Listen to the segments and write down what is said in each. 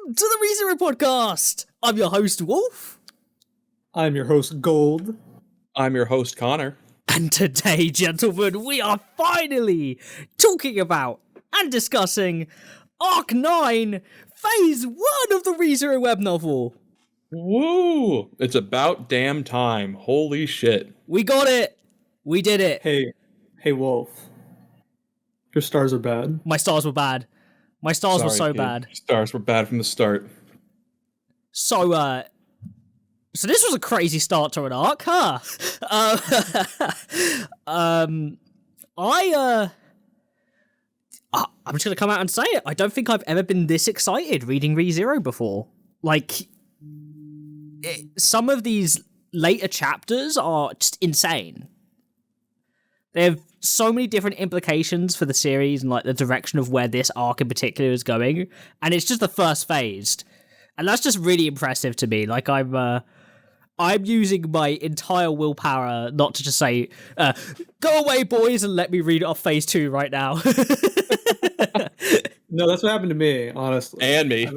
Welcome to the ReZero podcast. I'm your host, Wolf. I'm your host, Gold. I'm your host, Connor. And today, gentlemen, we are finally talking about and discussing Arc 9, Phase 1 of the ReZero web novel. Woo! It's about damn time. Holy shit. We got it. We did it. Hey, Wolf. Your stars are bad. My stars were bad. My stars were so kid. bad. Stars were bad from the start. So this was a crazy start to an arc, huh? I'm just gonna come out and say it. I don't think I've ever been this excited reading ReZero before. Some of these later chapters are just insane. They have so many different implications for the series and the direction of where this arc in particular is going, and it's just the first phase, and that's just really impressive to me. I'm using my entire willpower not to just say, "Go away, boys," and let me read off phase 2 right now. No, that's what happened to me, honestly. And me.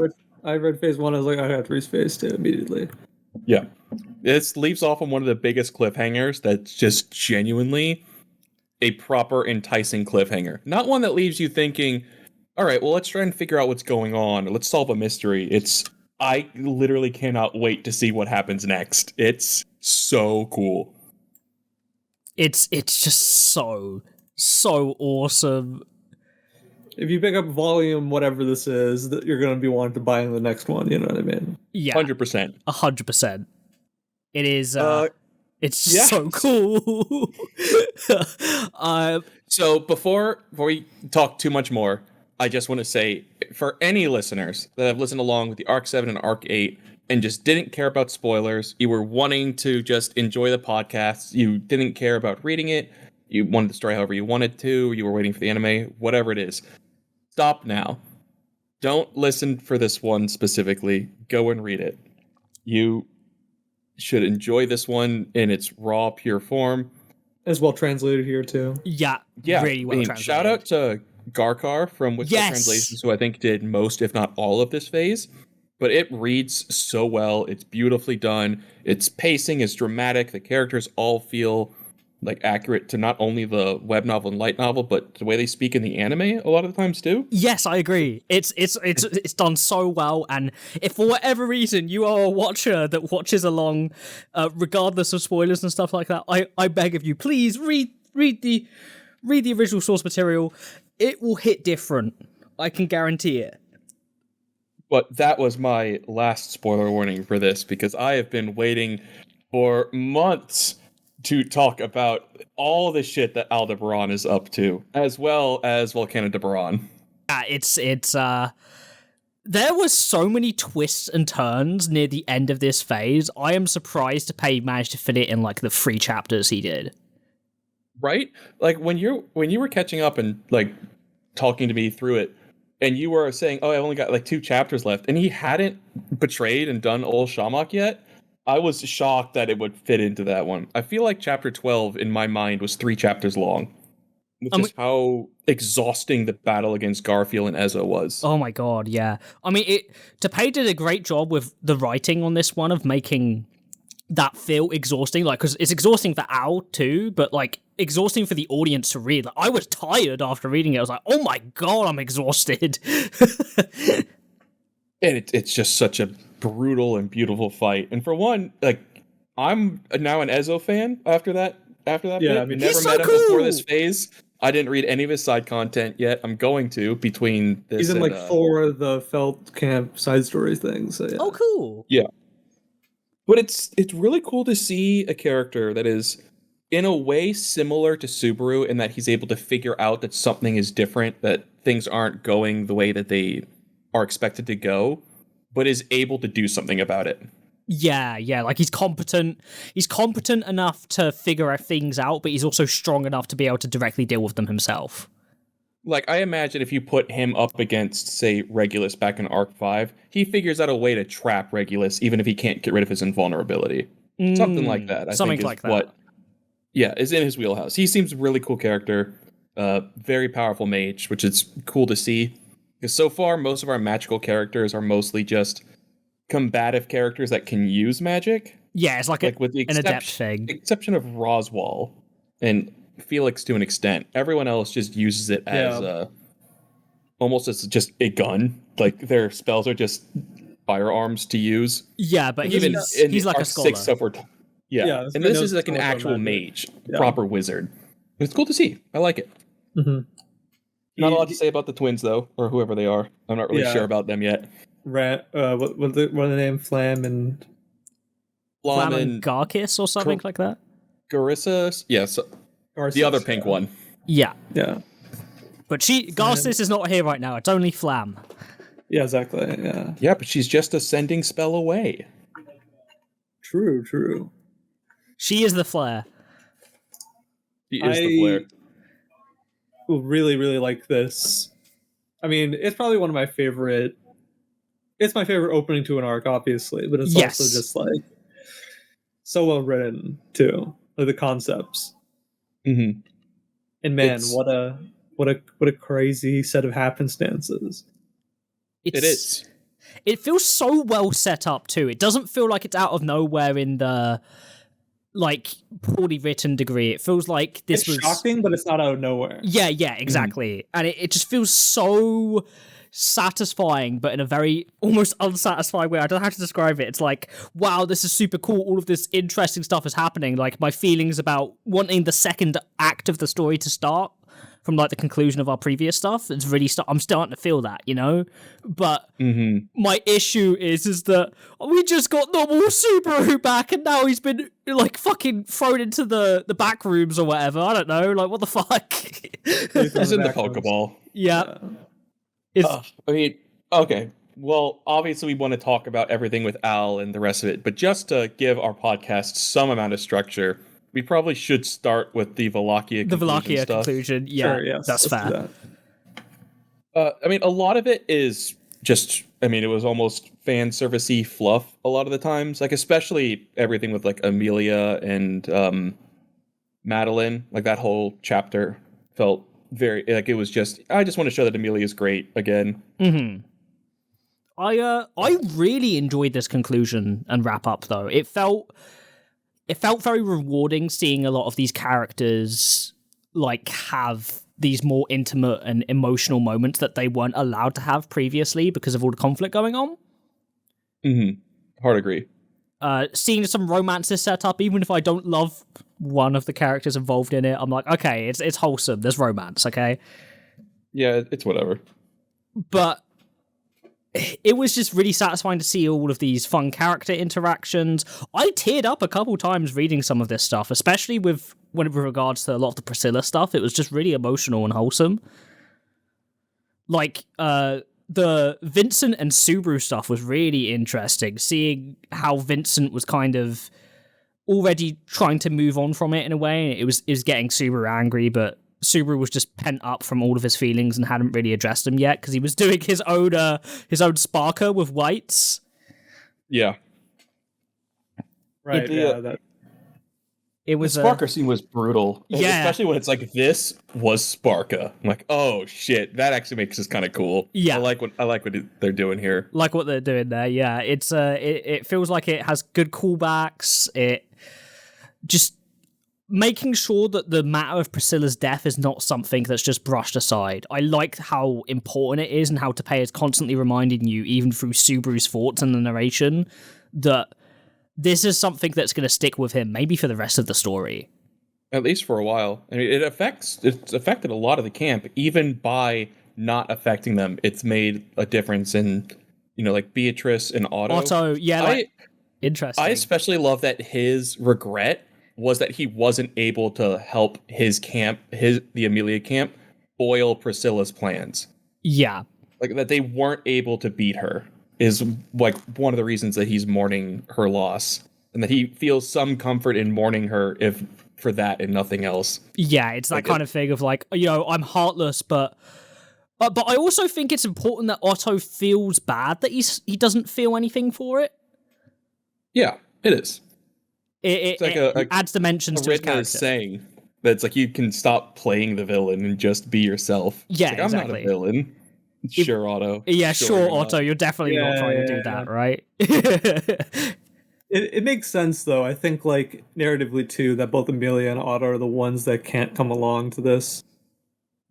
I read phase 1, I was like, I have to read phase 2 immediately. Yeah. This leaves off on one of the biggest cliffhangers that's just genuinely a proper enticing cliffhanger. Not one that leaves you thinking, all right, well, let's try and figure out what's going on, or let's solve a mystery. I literally cannot wait to see what happens next. It's so cool. It's just so awesome. If you pick up volume, whatever this is, that you're going to be wanting to buy in the next one, you know what I mean? Yeah. 100%. 100%. It is, it's just yeah. so cool. So before we talk too much more, I just want to say, for any listeners that have listened along with the Arc 7 and Arc 8 and just didn't care about spoilers, you were wanting to just enjoy the podcast, you didn't care about reading it, you wanted the story however you wanted to, you were waiting for the anime, whatever it is, stop now. Don't listen for this one specifically. Go and read it. You should enjoy this one in its raw, pure form. As well translated here, too. Yeah, really well translated. Shout out to Garkar from Whisper Translations, who I think did most, if not all, of this phase. But it reads so well. It's beautifully done. Its pacing is dramatic. The characters all feel accurate to not only the web novel and light novel, but the way they speak in the anime a lot of the times too. Yes, I agree. It's done so well, and if for whatever reason you are a watcher that watches along, regardless of spoilers and stuff like that, I beg of you, please read the original source material. It will hit different. I can guarantee it. But that was my last spoiler warning for this, because I have been waiting for months to talk about all the shit that Aldebaran is up to, as well as Volcano de Bron. There were so many twists and turns near the end of this phase. I am surprised Tappei managed to fit it in the 3 chapters he did. Right? When you were catching up and talking to me through it, and you were saying, "Oh, I only got 2 chapters left," and he hadn't betrayed and done Ol Shamak yet, I was shocked that it would fit into that one. I feel like chapter 12 in my mind was 3 chapters long. Just how exhausting the battle against Garfield and Ezo was. Oh my god, yeah. I mean, Tappei did a great job with the writing on this one of making that feel exhausting, because it's exhausting for Al too, but exhausting for the audience to read. I was tired after reading it. I was like, oh my god, I'm exhausted. And it's just such a brutal and beautiful fight. And for one, I'm now an Ezo fan after that Yeah, bit. I mean, never so met him cool. before this phase. I didn't read any of his side content yet. I'm going to between this. He's in 4 of the Felt Camp side stories things. So yeah. Oh, cool. Yeah. But it's really cool to see a character that is in a way similar to Subaru in that he's able to figure out that something is different, that things aren't going the way that they are expected to go, but is able to do something about it. Yeah, he's competent. He's competent enough to figure things out, but he's also strong enough to be able to directly deal with them himself. I imagine if you put him up against, say, Regulus back in Arc 5, he figures out a way to trap Regulus, even if he can't get rid of his invulnerability. Something like that, I think, is what is in his wheelhouse. He seems a really cool character, very powerful mage, which is cool to see. Because so far, most of our magical characters are mostly just combative characters that can use magic. Yeah, it's like, With the an adept thing. exception of Roswell and Felix to an extent, everyone else just uses it as almost as just a gun. Like their spells are just firearms to use. Yeah, but Even he's like a scholar. Yeah, and this is like an actual mage, proper wizard. It's cool to see. I like it. Mm-hmm. Not a lot to say about the twins though, or whoever they are. I'm not really sure about them yet. What are the name? Flam and Garkis or something like that. Garissa, yes, the other pink one. Yeah. Yeah. But Garcis is not here right now. It's only Flam. Yeah, exactly. Yeah. Yeah, but she's just a sending spell away. True. She is the flare. She is the flare. Really, really like this. I mean, it's probably one of my favorite. It's my favorite opening to an arc, obviously, but it's also just like so well written too, like the concepts. Mm-hmm. And man, what a crazy set of happenstances. It is. It feels so well set up too. It doesn't feel like it's out of nowhere in the like poorly written degree. It feels like this was shocking, but it's not out of nowhere. Yeah, exactly. And it just feels so satisfying, but in a very almost unsatisfying way. I don't know how to describe it. It's like, wow, this is super cool. All of this interesting stuff is happening. Like my feelings about wanting the second act of the story to start from like the conclusion of our previous stuff. It's really I'm starting to feel that, you know? But my issue is that we just got normal Subaru back and now he's been like fucking thrown into the back rooms or whatever. I don't know. Like, what the fuck? He's in the Pokeball. Yeah. I mean, okay. Well, obviously we want to talk about everything with Al and the rest of it, but just to give our podcast some amount of structure, we probably should start with the Wallachia conclusion. Yeah, sure, yes, that's fair. I mean, a lot of it is just, I mean, it was almost fan servicey fluff a lot of the times, like especially everything with like Amelia and Madeline, like that whole chapter felt very, like it was just, I just want to show that Amelia's great again. Mm-hmm. I really enjoyed this conclusion and wrap up though. It felt very rewarding seeing a lot of these characters like have these more intimate and emotional moments that they weren't allowed to have previously because of all the conflict going on. Mm-hmm. Hard agree. Seeing some romances set up, even if I don't love one of the characters involved in it, I'm like, okay, it's wholesome. There's romance, okay? Yeah, it's whatever. But it was just really satisfying to see all of these fun character interactions. I teared up a couple times reading some of this stuff, especially with regards to a lot of the Priscilla stuff. It was just really emotional and wholesome. Like, the Vincent and Subaru stuff was really interesting, seeing how Vincent was kind of already trying to move on from it in a way. It was getting Subaru angry, but Subaru was just pent up from all of his feelings and hadn't really addressed them yet because he was doing his own Sparker with whites. Yeah. Right. It was the Sparker scene was brutal. Yeah. Especially when it's like, this was Sparka. I'm like, oh shit, that actually makes this kind of cool. Yeah. I like what they're doing here. Like what they're doing there, yeah. It's it feels like it has good callbacks. It just making sure that the matter of Priscilla's death is not something that's just brushed aside. I like how important it is and how Tepeya's constantly reminding you, even through Subaru's thoughts and the narration, that this is something that's going to stick with him, maybe for the rest of the story. At least for a while. I mean, it's affected a lot of the camp, even by not affecting them. It's made a difference in, like Beatrice and Otto. Yeah, interesting. I especially love that his regret was that he wasn't able to help his camp, the Amelia camp, foil Priscilla's plans. Yeah. Like that they weren't able to beat her is like one of the reasons that he's mourning her loss, and that he feels some comfort in mourning her if for that and nothing else. Yeah, it's that kind of thing of like, I'm heartless, but I also think it's important that Otto feels bad that he doesn't feel anything for it. Yeah, it is. It adds dimensions to his character. Saying that it's like you can stop playing the villain and just be yourself. Yeah, like, I'm not a villain. Sure, Otto. Yeah, sure, not. Otto. You're definitely not trying to do that, right? It makes sense though. I think like narratively too that both Amelia and Otto are the ones that can't come along to this,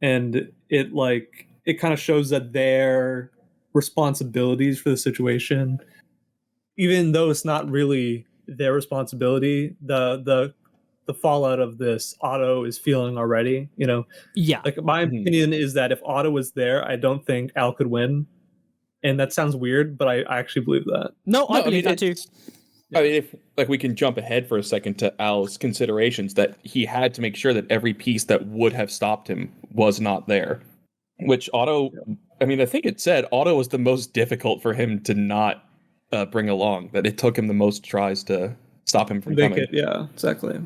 and it kind of shows that their responsibilities for the situation, even though it's not really their responsibility, the fallout of this Otto is feeling already. Yeah. Like my opinion is that if Otto was there, I don't think Al could win, and that sounds weird, but I actually believe that. No, I believe that too. I mean, if like we can jump ahead for a second to Al's considerations that he had to make sure that every piece that would have stopped him was not there, which Otto, I mean, I think it said Otto was the most difficult for him to not bring along, that it took him the most tries to stop him from coming. Yeah, exactly.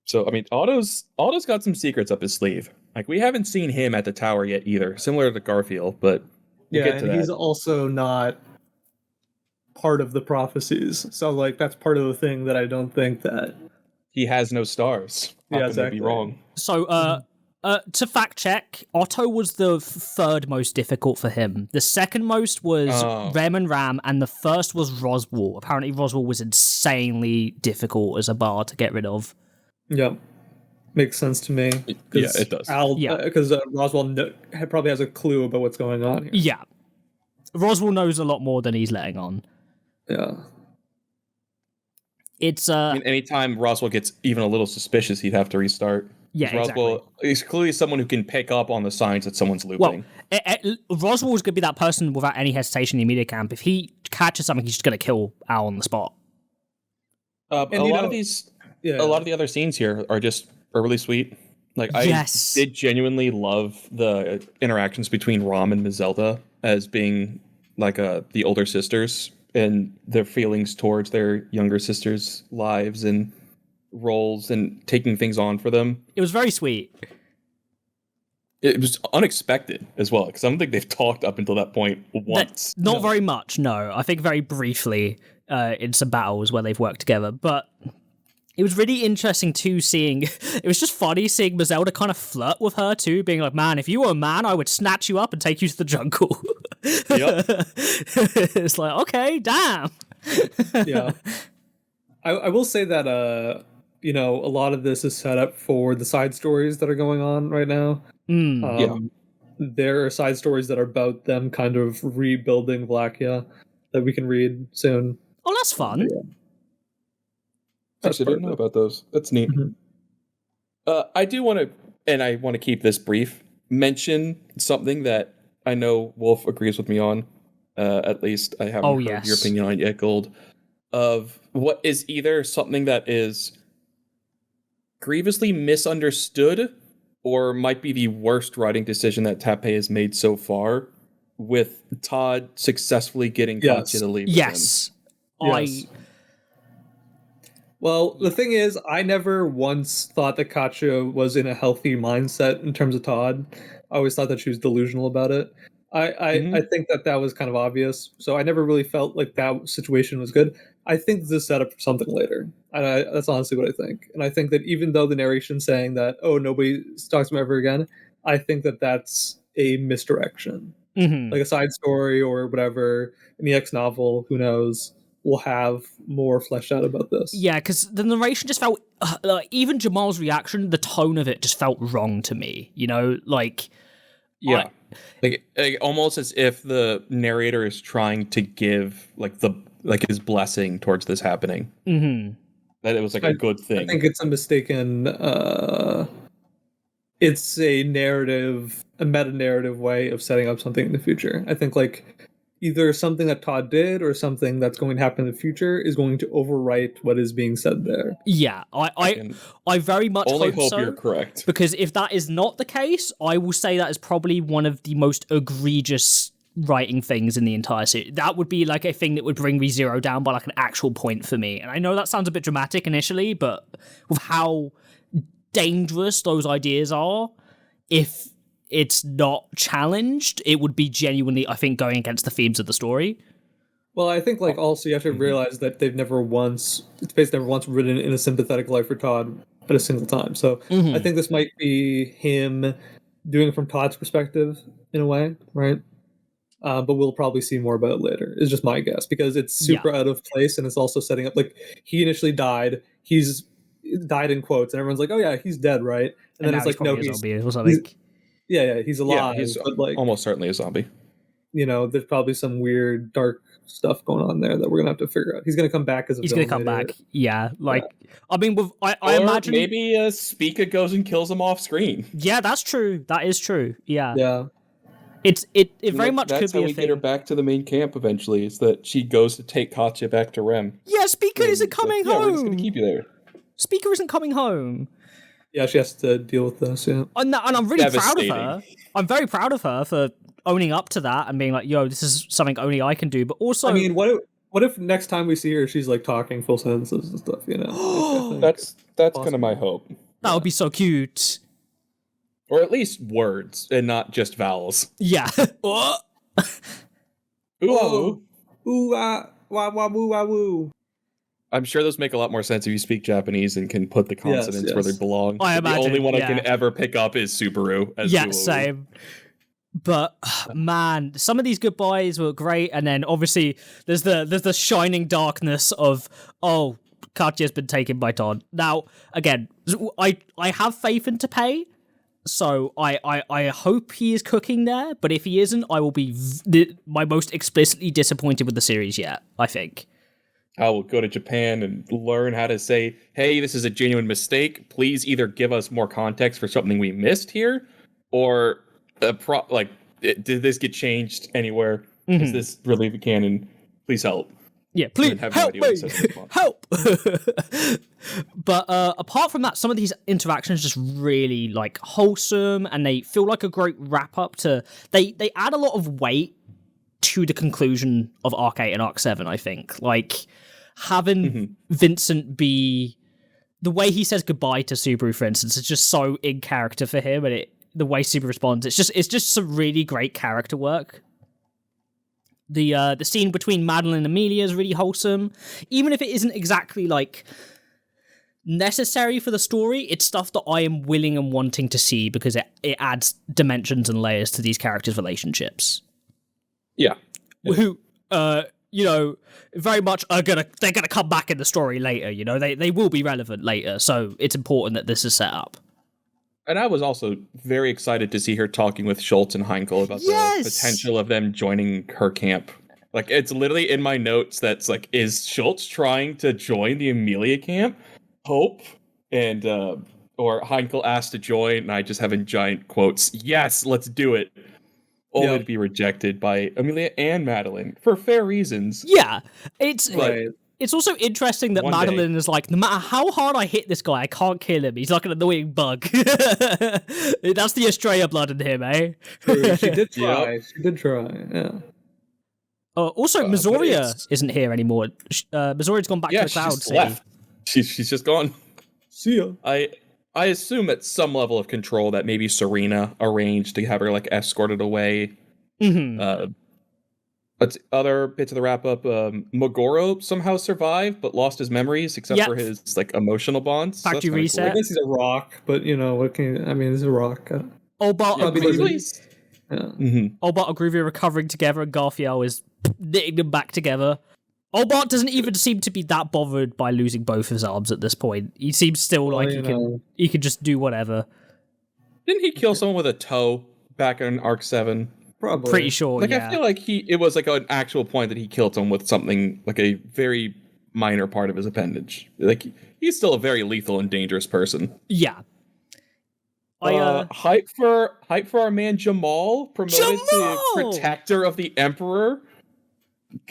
So, I mean, Otto's got some secrets up his sleeve. Like, we haven't seen him at the tower yet either, similar to Garfield, but we'll get to that. He's also not part of the prophecies. So, like, that's part of the thing that I don't think that... He has no stars. How can exactly. they be wrong? So, to fact check, Otto was the third most difficult for him. The second most was Rem and Ram, and the first was Roswell. Apparently, Roswell was insanely difficult as a bar to get rid of. Yeah, makes sense to me. Yeah, it does. Because Roswell probably has a clue about what's going on here. Yeah. Roswell knows a lot more than he's letting on. Yeah. It's I mean, anytime Roswell gets even a little suspicious, he'd have to restart. Yeah, Roswell is clearly someone who can pick up on the signs that someone's looping. Well, Roswell is going to be that person without any hesitation in the immediate camp. If he catches something, he's just going to kill Al on the spot. A lot of the other scenes here are really sweet. Like, I did genuinely love the interactions between Rom and Mazelda as being like the older sisters and their feelings towards their younger sisters' lives and roles and taking things on for them. It was very sweet. It was unexpected as well, because I don't think they've talked up until that point once. Not very much, no. I think very briefly in some battles where they've worked together, but it was really interesting too seeing, it was just funny seeing Mazelda kind of flirt with her too, being like, man, if you were a man, I would snatch you up and take you to the jungle. Yep. It's like, okay, damn. Yeah. I will say that, a lot of this is set up for the side stories that are going on right now. There are side stories that are about them kind of rebuilding Vlachia that we can read soon. Oh, that's fun. Actually, I didn't know about those. That's neat. Mm-hmm. I do want to, and I want to keep this brief, mention something that I know Wolf agrees with me on. At least I haven't heard your opinion on it yet, Gold. Of what is either something that is grievously misunderstood or might be the worst writing decision that Tappei has made so far, with Todd successfully getting Katcha to leave with him. Well, the thing is, I never once thought that Katcha was in a healthy mindset in terms of Todd. I always thought that she was delusional about it. I think that was kind of obvious, so I never really felt like that situation was good. I think this is set up for something later. That's honestly what I think. And I think that even though the narration's saying that, oh, nobody talks to him ever again, I think that that's a misdirection. Like a side story or whatever in the X novel, who knows, will have more fleshed out about this. Yeah, because the narration just felt, even Jamal's reaction, the tone of it just felt wrong to me, like... Yeah. Like almost as if the narrator is trying to give his blessing towards this happening. That it was a good thing. I think it's a mistaken. It's a meta narrative way of setting up something in the future. I think either something that Todd did or something that's going to happen in the future is going to overwrite what is being said there. Yeah, I very much hope so, you're correct. Because if that is not the case, I will say that is probably one of the most egregious writing things in the entire series. That would be a thing that would bring ReZero down by an actual point for me. And I know that sounds a bit dramatic initially, but with how dangerous those ideas are, if it's not challenged, it would be genuinely, I think, going against the themes of the story. Well, I think also you have to realize that Space never once written in a sympathetic light for Todd at a single time. So I think this might be him doing it from Todd's perspective, in a way, right? But we'll probably see more about it later. Is just my guess because it's super out of place and it's also setting up like he initially died. He's died in quotes, and everyone's like, "Oh yeah, he's dead, right?" And then it's like, "No, he's he's alive." Yeah, he's but like almost certainly a zombie. There's probably some weird dark stuff going on there that we're gonna have to figure out. He's gonna come back as a He's villain gonna come later. back. Yeah, like I mean, I Or imagine maybe Spica goes and kills him off screen. Yeah, that's true. That is true. Yeah. Yeah. It very much that's could be how a we thing. get her back to the main camp eventually. Is that she goes to take Katcha back to Rem. Yeah, Speaker isn't coming home. Yeah, we're just gonna keep you there. Speaker isn't coming home. Yeah, she has to deal with this. Yeah. And I'm really proud of her. I'm very proud of her for owning up to that and being like, "Yo, this is something only I can do." But also, I mean, what if next time we see her, she's like talking full sentences and stuff? That's kind of my hope. That would be so cute. Or at least words and not just vowels. Yeah. Ooh. Ooh, ah, wah, wah, woo, wah, woo. I'm sure those make a lot more sense if you speak Japanese and can put the consonants where they belong. I imagine, the only one I can ever pick up is Subaru. Same. But man, some of these goodbyes were great, and then obviously there's the shining darkness of Katya's been taken by Todd. Now again, I have faith in Taipei, so I hope he is cooking there. But if he isn't, I will be my most explicitly disappointed with the series yet. I think. I will go to Japan and learn how to say, "Hey, this is a genuine mistake. Please either give us more context for something we missed here, or did this get changed anywhere? Is this really the canon? Please help." Yeah, please help me. Help. But apart from that, some of these interactions just really like wholesome, and they feel like a great wrap up to. They add a lot of weight to the conclusion of Arc 8 and Arc 7, I think. Like, having Vincent be... The way he says goodbye to Subaru, for instance, is just so in character for him, and the way Subaru responds, it's just some really great character work. The scene between Madeline and Amelia is really wholesome. Even if it isn't exactly, like, necessary for the story, it's stuff that I am willing and wanting to see because it adds dimensions and layers to these characters' relationships. Yeah. Who, very much they're gonna come back in the story later, they will be relevant later, so it's important that this is set up. And I was also very excited to see her talking with Schultz and Heinkel about the potential of them joining her camp. Like, it's literally in my notes that's like, is Schultz trying to join the Amelia camp? Hope? And, or Heinkel asked to join, and I just have in giant quotes, "Yes, let's do it." Only to be rejected by Amelia and Madeline for fair reasons. Yeah, it's also interesting that Madeline is like, no matter how hard I hit this guy, I can't kill him. He's like an annoying bug. That's the Estrella blood in him, eh? She did try. She did try. Yeah. Also, Missoria isn't here anymore. Missouria's gone back to the Cloud City. Left. She's just gone. See ya. I assume at some level of control that maybe Serena arranged to have her like escorted away. But other bits of the wrap up, Megoro somehow survived but lost his memories except for his like emotional bonds. Factory reset. Cool. I guess he's a rock, but what can he's a rock. Obart and Groovy are recovering together, and Garfield is knitting them back together. Obart doesn't even seem to be that bothered by losing both his arms at this point. He seems still like he can just do whatever. Didn't he kill someone with a toe back in Arc 7? Probably. Pretty sure, I feel like it was like an actual point that he killed someone with something like a very minor part of his appendage. Like, he's still a very lethal and dangerous person. Yeah. Hype for our man Jamal, promoted to Protector of the Emperor.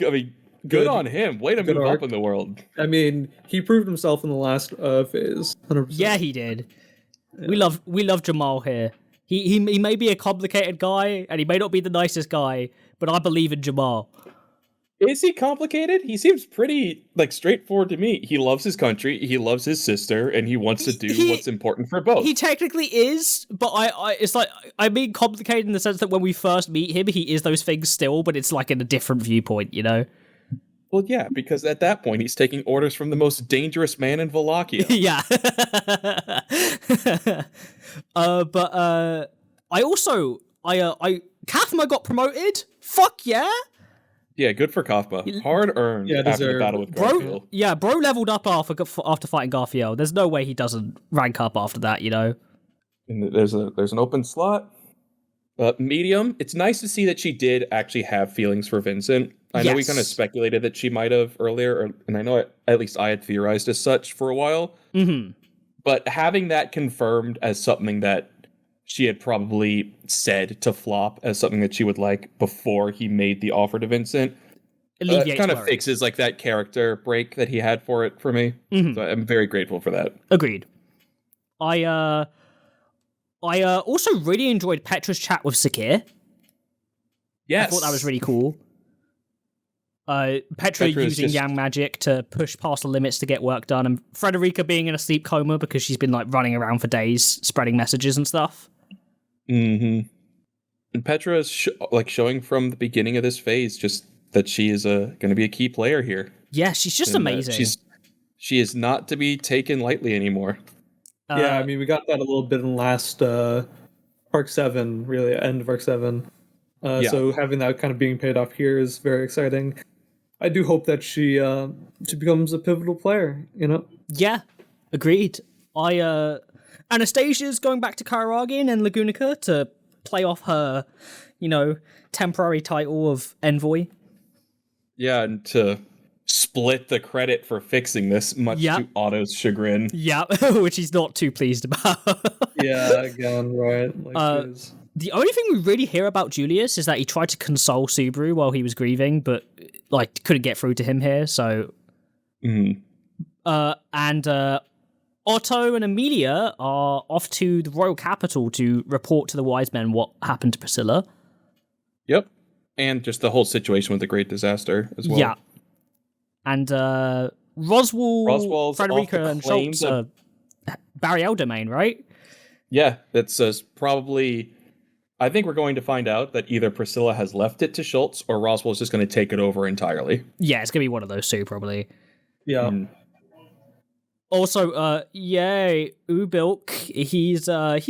I mean, good on him. Way to move up in the world. I mean, he proved himself in the last phase. 100%. Yeah, he did. Yeah. We love Jamal here. He may be a complicated guy, and he may not be the nicest guy, but I believe in Jamal. Is he complicated? He seems pretty straightforward to me. He loves his country, he loves his sister, and he wants to do what's important for both. He technically is, but I mean complicated in the sense that when we first meet him, he is those things still, but it's like in a different viewpoint, Well, yeah, because at that point he's taking orders from the most dangerous man in Wallachia. Yeah. But I Kathma got promoted. Fuck yeah. Yeah, good for Kafba. Hard earned after the battle with Garfield. Bro leveled up after fighting Garfield. There's no way he doesn't rank up after that, you know? And there's an open slot. Medium, it's nice to see that she did actually have feelings for Vincent. I know we kind of speculated that she might have earlier, and I know at least I had theorized as such for a while. Mm-hmm. But having that confirmed as something that she had probably said to Flop as something that she would like before he made the offer to Vincent, kind of fixes like that character break that he had for me. Mm-hmm. So I'm very grateful for that. Agreed. I also really enjoyed Petra's chat with Sakir. Yes. I thought that was really cool. Petra using yang magic to push past the limits to get work done, and Frederica being in a sleep coma because she's been like running around for days spreading messages and stuff. Mm-hmm. And Petra is showing from the beginning of this phase just that she is going to be a key player here. Yeah, she's just amazing. She is not to be taken lightly anymore. Yeah, I mean, we got that a little bit in last Arc 7, really, end of Arc 7. So having that kind of being paid off here is very exciting. I do hope that she becomes a pivotal player, you know? Yeah, agreed. Anastasia's going back to Kairagin and Lagunica to play off her, temporary title of Envoy. Yeah, and to split the credit for fixing this, much to Otto's chagrin. Yeah, which he's not too pleased about. Yeah, again, right. The only thing we really hear about Julius is that he tried to console Subaru while he was grieving, but couldn't get through to him here. So, and Otto and Amelia are off to the royal capital to report to the wise men what happened to Priscilla. Yep, and just the whole situation with the Great Disaster as well. Yeah. And Roswell, Frederica, and Schultz are Barriel domain, right? Yeah, that's probably... I think we're going to find out that either Priscilla has left it to Schultz or Roswell's just going to take it over entirely. Yeah, it's going to be one of those two, probably. Yeah. Also, yay, Ubilk, he's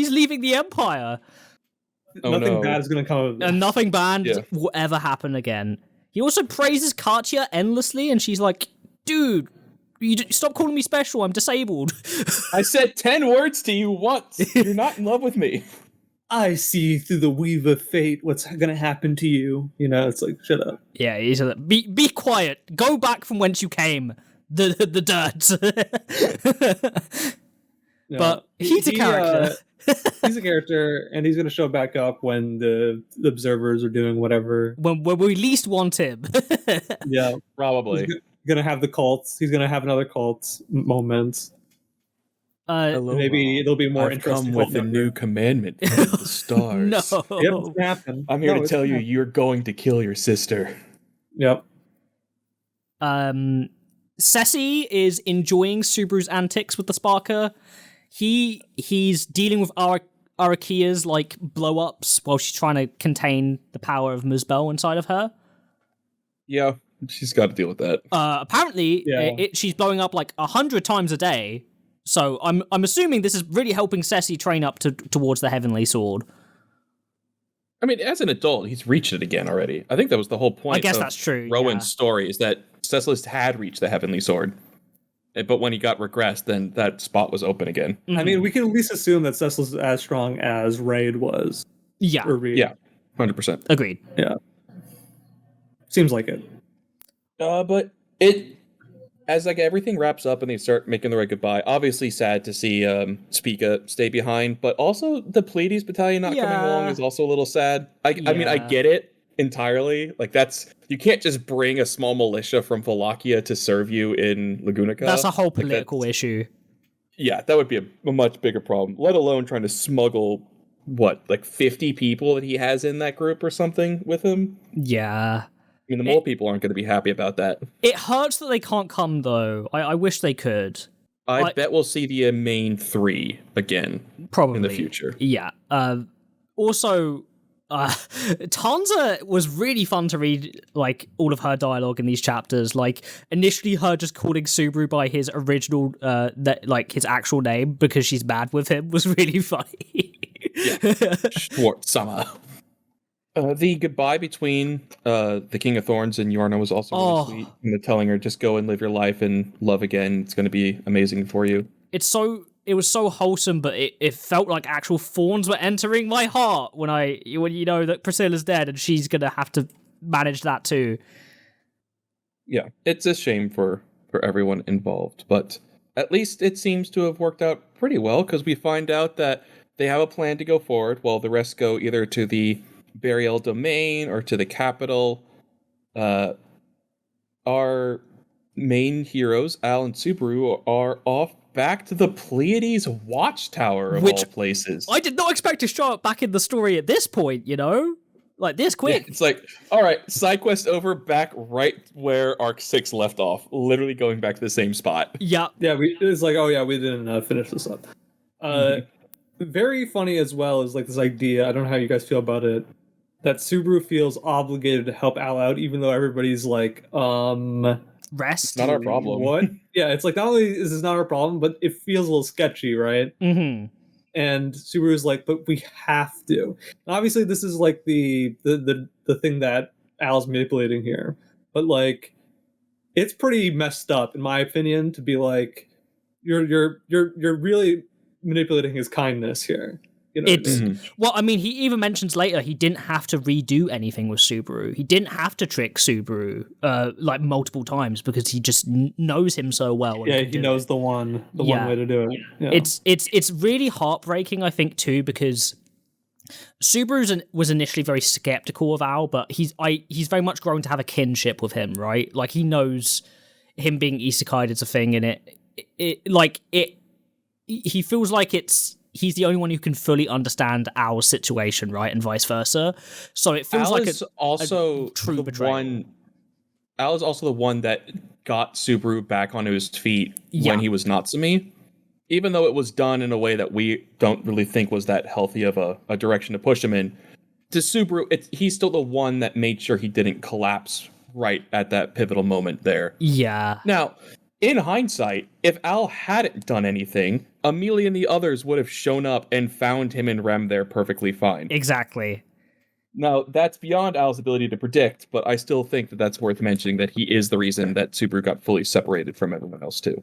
leaving the Empire. Nothing bad is going to come of this. And nothing bad will ever happen again. He also praises Katya endlessly, and she's like, dude, stop calling me special, I'm disabled. I said 10 words to you once. You're not in love with me. I see through the weave of fate what's going to happen to you. It's like, shut up. Yeah, he's like, be quiet. Go back from whence you came. The dirt. But he's a character. He's a character, and he's going to show back up when the observers are doing whatever. When we least want him. Yeah, probably. He's going to have the cults. He's going to have another cult moment. Maybe there'll be more interesting. Come with a new commandment from the stars. No, yep, it's gonna happen. I'm here to tell you, you're going to kill your sister. Yep. Ceci is enjoying Subaru's antics with the Sparker. He's dealing with Arakia's blow-ups while she's trying to contain the power of Muzbel inside of her. Yeah, she's got to deal with that. Apparently, she's blowing up 100 times a day. So I'm assuming this is really helping Ceci train up towards the Heavenly Sword. I mean, as an adult, he's reached it again already. I think that was the whole point. I guess that's true. Rowan's story is that Cecilus had reached the Heavenly Sword, but when he got regressed, then that spot was open again. Mm-hmm. I mean, we can at least assume that Cecilus is as strong as Raid was. Yeah. Yeah. 100%. Agreed. Yeah. Seems like it. But it. As everything wraps up and they start making the right goodbye, obviously sad to see Spica stay behind, but also the Pleiades battalion not coming along is also a little sad. I mean, I get it entirely. You can't just bring a small militia from Wallachia to serve you in Lagunica. That's a whole political issue. Yeah, that would be a much bigger problem, let alone trying to smuggle, 50 people that he has in that group or something with him? Yeah. I mean, the mole people aren't going to be happy about that. It hurts that they can't come, though. I wish they could. I bet we'll see the main three again. Probably. In the future. Yeah. Also, Tanza was really fun to read, all of her dialogue in these chapters. Initially her just calling Subaru by his original, his actual name because she's mad with him was really funny. Yeah. Schwartz-sama. The goodbye between the King of Thorns and Yorna was also really sweet. And the telling her, just go and live your life and love again. It's going to be amazing for you. It was so wholesome, but it felt like actual thorns were entering my heart when you know that Priscilla's dead and she's going to have to manage that too. Yeah, it's a shame for everyone involved, but at least it seems to have worked out pretty well because we find out that they have a plan to go forward while the rest go either to the burial domain or to the capital. Our main heroes, Al and Subaru, are off back to the Pleiades watchtower of all places. I did not expect to show up back in the story at this point, you know? Like this quick. Yeah, it's like, all right, side quest over, back right where Arc 6 left off. Literally going back to the same spot. Yeah. Yeah, it's like, oh yeah, we didn't finish this up. Very funny as well is like this idea, I don't know how you guys feel about it, that Subaru feels obligated to help Al out even though everybody's like, rest. It's not our problem. What? Yeah, it's like not only is this not our problem, but it feels a little sketchy, right? Mm-hmm. And Subaru's like, but we have to. And obviously, this is like the thing that Al's manipulating here. But like, it's pretty messed up, in my opinion, to be like, you're really manipulating his kindness here. You know it's well, I mean, he even mentions later he didn't have to redo anything with Subaru. He didn't have to trick Subaru like multiple times because he just knows him so well. Yeah, he knows the one way to do it. Yeah. It's really heartbreaking, I think, too, because Subaru was initially very skeptical of Al, but he's very much grown to have a kinship with him, right? Like he knows him being isekai is a thing, and he feels like he's the only one who can fully understand Al's situation, right, and vice versa. So it feels like it's also a true betrayal. Al is also the one that got Subaru back onto his feet when he was Natsumi, even though it was done in a way that we don't really think was that healthy of a direction to push him in. To Subaru, he's still the one that made sure he didn't collapse right at that pivotal moment there. Yeah. Now, in hindsight, if Al hadn't done anything, Amelia and the others would have shown up and found him and Rem there perfectly fine. Exactly. Now, that's beyond Al's ability to predict, but I still think that that's worth mentioning that he is the reason that Subaru got fully separated from everyone else, too.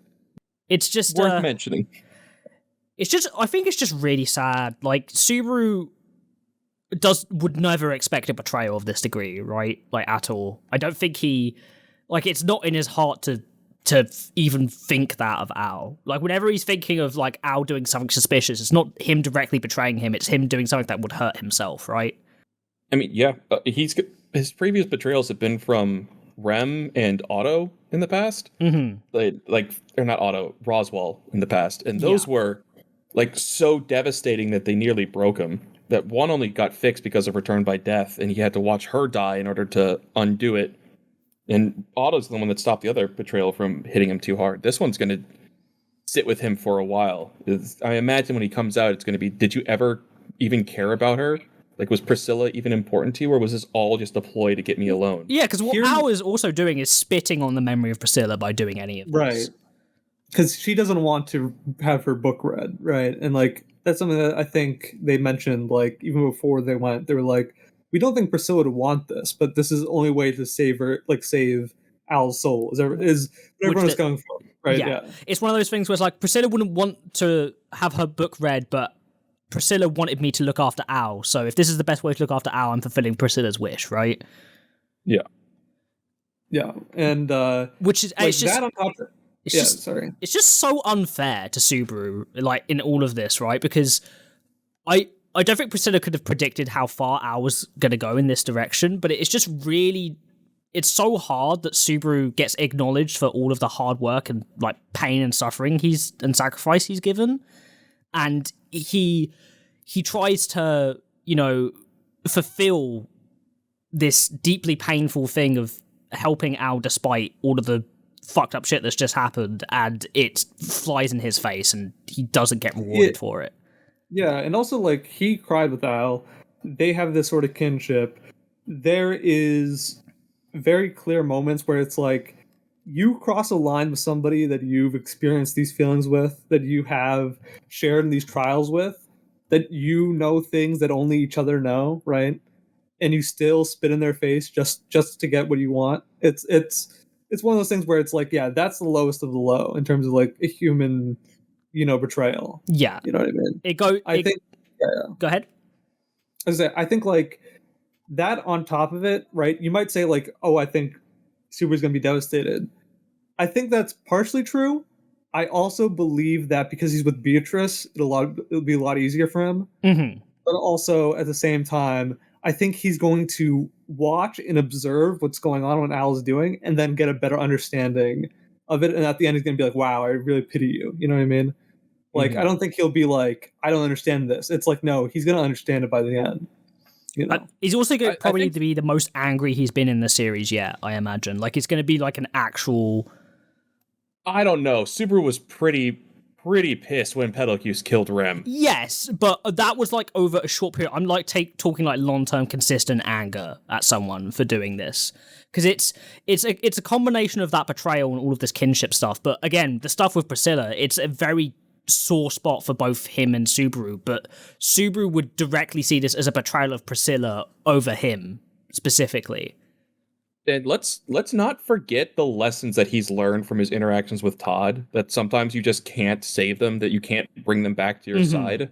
It's just worth mentioning. I think it's just really sad. Like, Subaru would never expect a betrayal of this degree, right? Like, at all. I don't think it's not in his heart to even think that of Al. Like, whenever he's thinking of, like, Al doing something suspicious, it's not him directly betraying him, it's him doing something that would hurt himself, right? I mean, yeah, his previous betrayals have been from Rem and Otto in the past. Mm-hmm. Or not Otto, Roswell in the past. And those were, like, so devastating that they nearly broke him. That one only got fixed because of Return by Death, and he had to watch her die in order to undo it. And Otto's the one that stopped the other betrayal from hitting him too hard. This one's going to sit with him for a while. I imagine when he comes out, it's going to be, did you ever even care about her? Like, was Priscilla even important to you, or was this all just a ploy to get me alone? Yeah, because what Al is also doing is spitting on the memory of Priscilla by doing any of this. Right. Because she doesn't want to have her book read, right? And, like, that's something that I think they mentioned, like, even before they went, they were like, we don't think Priscilla would want this, but this is the only way to save her, like, save Al's soul, is what everyone's going for, right? Yeah. It's one of those things where it's like, Priscilla wouldn't want to have her book read, but Priscilla wanted me to look after Al, so if this is the best way to look after Al, I'm fulfilling Priscilla's wish, right? Yeah. Yeah, and which is like it's just that on top of it's just so unfair to Subaru, like, in all of this, right? Because I don't think Priscilla could have predicted how far Al was going to go in this direction, but it's just really, it's so hard that Subaru gets acknowledged for all of the hard work and, like, pain and suffering and sacrifice he's given. And he tries to, you know, fulfill this deeply painful thing of helping Al despite all of the fucked up shit that's just happened, and it flies in his face and he doesn't get rewarded for it. Yeah, and also, like, he cried with Al. They have this sort of kinship. There is very clear moments where it's like, you cross a line with somebody that you've experienced these feelings with, that you have shared in these trials with, that you know things that only each other know, right? and you still spit in their face just to get what you want. It's one of those things where it's like, yeah, that's the lowest of the low in terms of like a human, betrayal. Yeah. You know what I mean? I think go ahead. I think like that on top of it, right? You might say like, oh, I think Subaru's going to be devastated. I think that's partially true. I also believe that because he's with Beatrice, it'll be a lot easier for him. Mm-hmm. But also at the same time, I think he's going to watch and observe what's going on when Al's doing, and then get a better understanding of it. And at the end, he's going to be like, "Wow, I really pity you." You know what I mean? Like, I don't think he'll be like, "I don't understand this." It's like, no, he's going to understand it by the end. He's also going to be the most angry he's been in the series yet, I imagine. Like, it's going to be like an actual... I don't know. Subaru was pretty pissed when Pedalcuse killed Rem. Yes, but that was like over a short period. I'm like talking like long-term consistent anger at someone for doing this. Because it's a combination of that betrayal and all of this kinship stuff. But again, the stuff with Priscilla, it's a very sore spot for both him and Subaru, but Subaru would directly see this as a betrayal of Priscilla over him specifically. And let's not forget the lessons that he's learned from his interactions with Todd, that sometimes you just can't save them, that you can't bring them back to your side,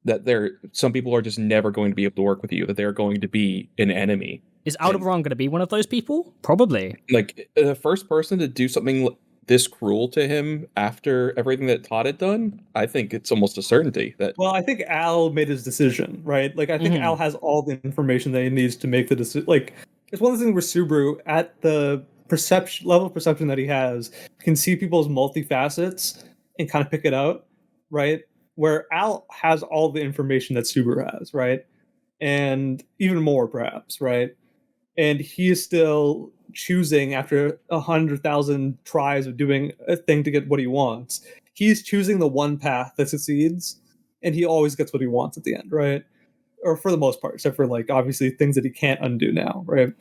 that some people are just never going to be able to work with you, that they're going to be an enemy. Is Aldebaran going to be one of those people? Probably. Like, the first person to do something this cruel to him after everything that Todd had done, I think it's almost a certainty that... Well, I think Al made his decision, right? Like, I think Al has all the information that he needs to make the decision. Like, it's one of the things where Subaru, at the level of perception that he has, can see people's multifacets and kind of pick it out, right? Where Al has all the information that Subaru has, right? And even more, perhaps, right? And he is still choosing, after 100,000 tries of doing a thing to get what he wants, he's choosing the one path that succeeds, and he always gets what he wants at the end, right? Or for the most part, except for like obviously things that he can't undo now, right?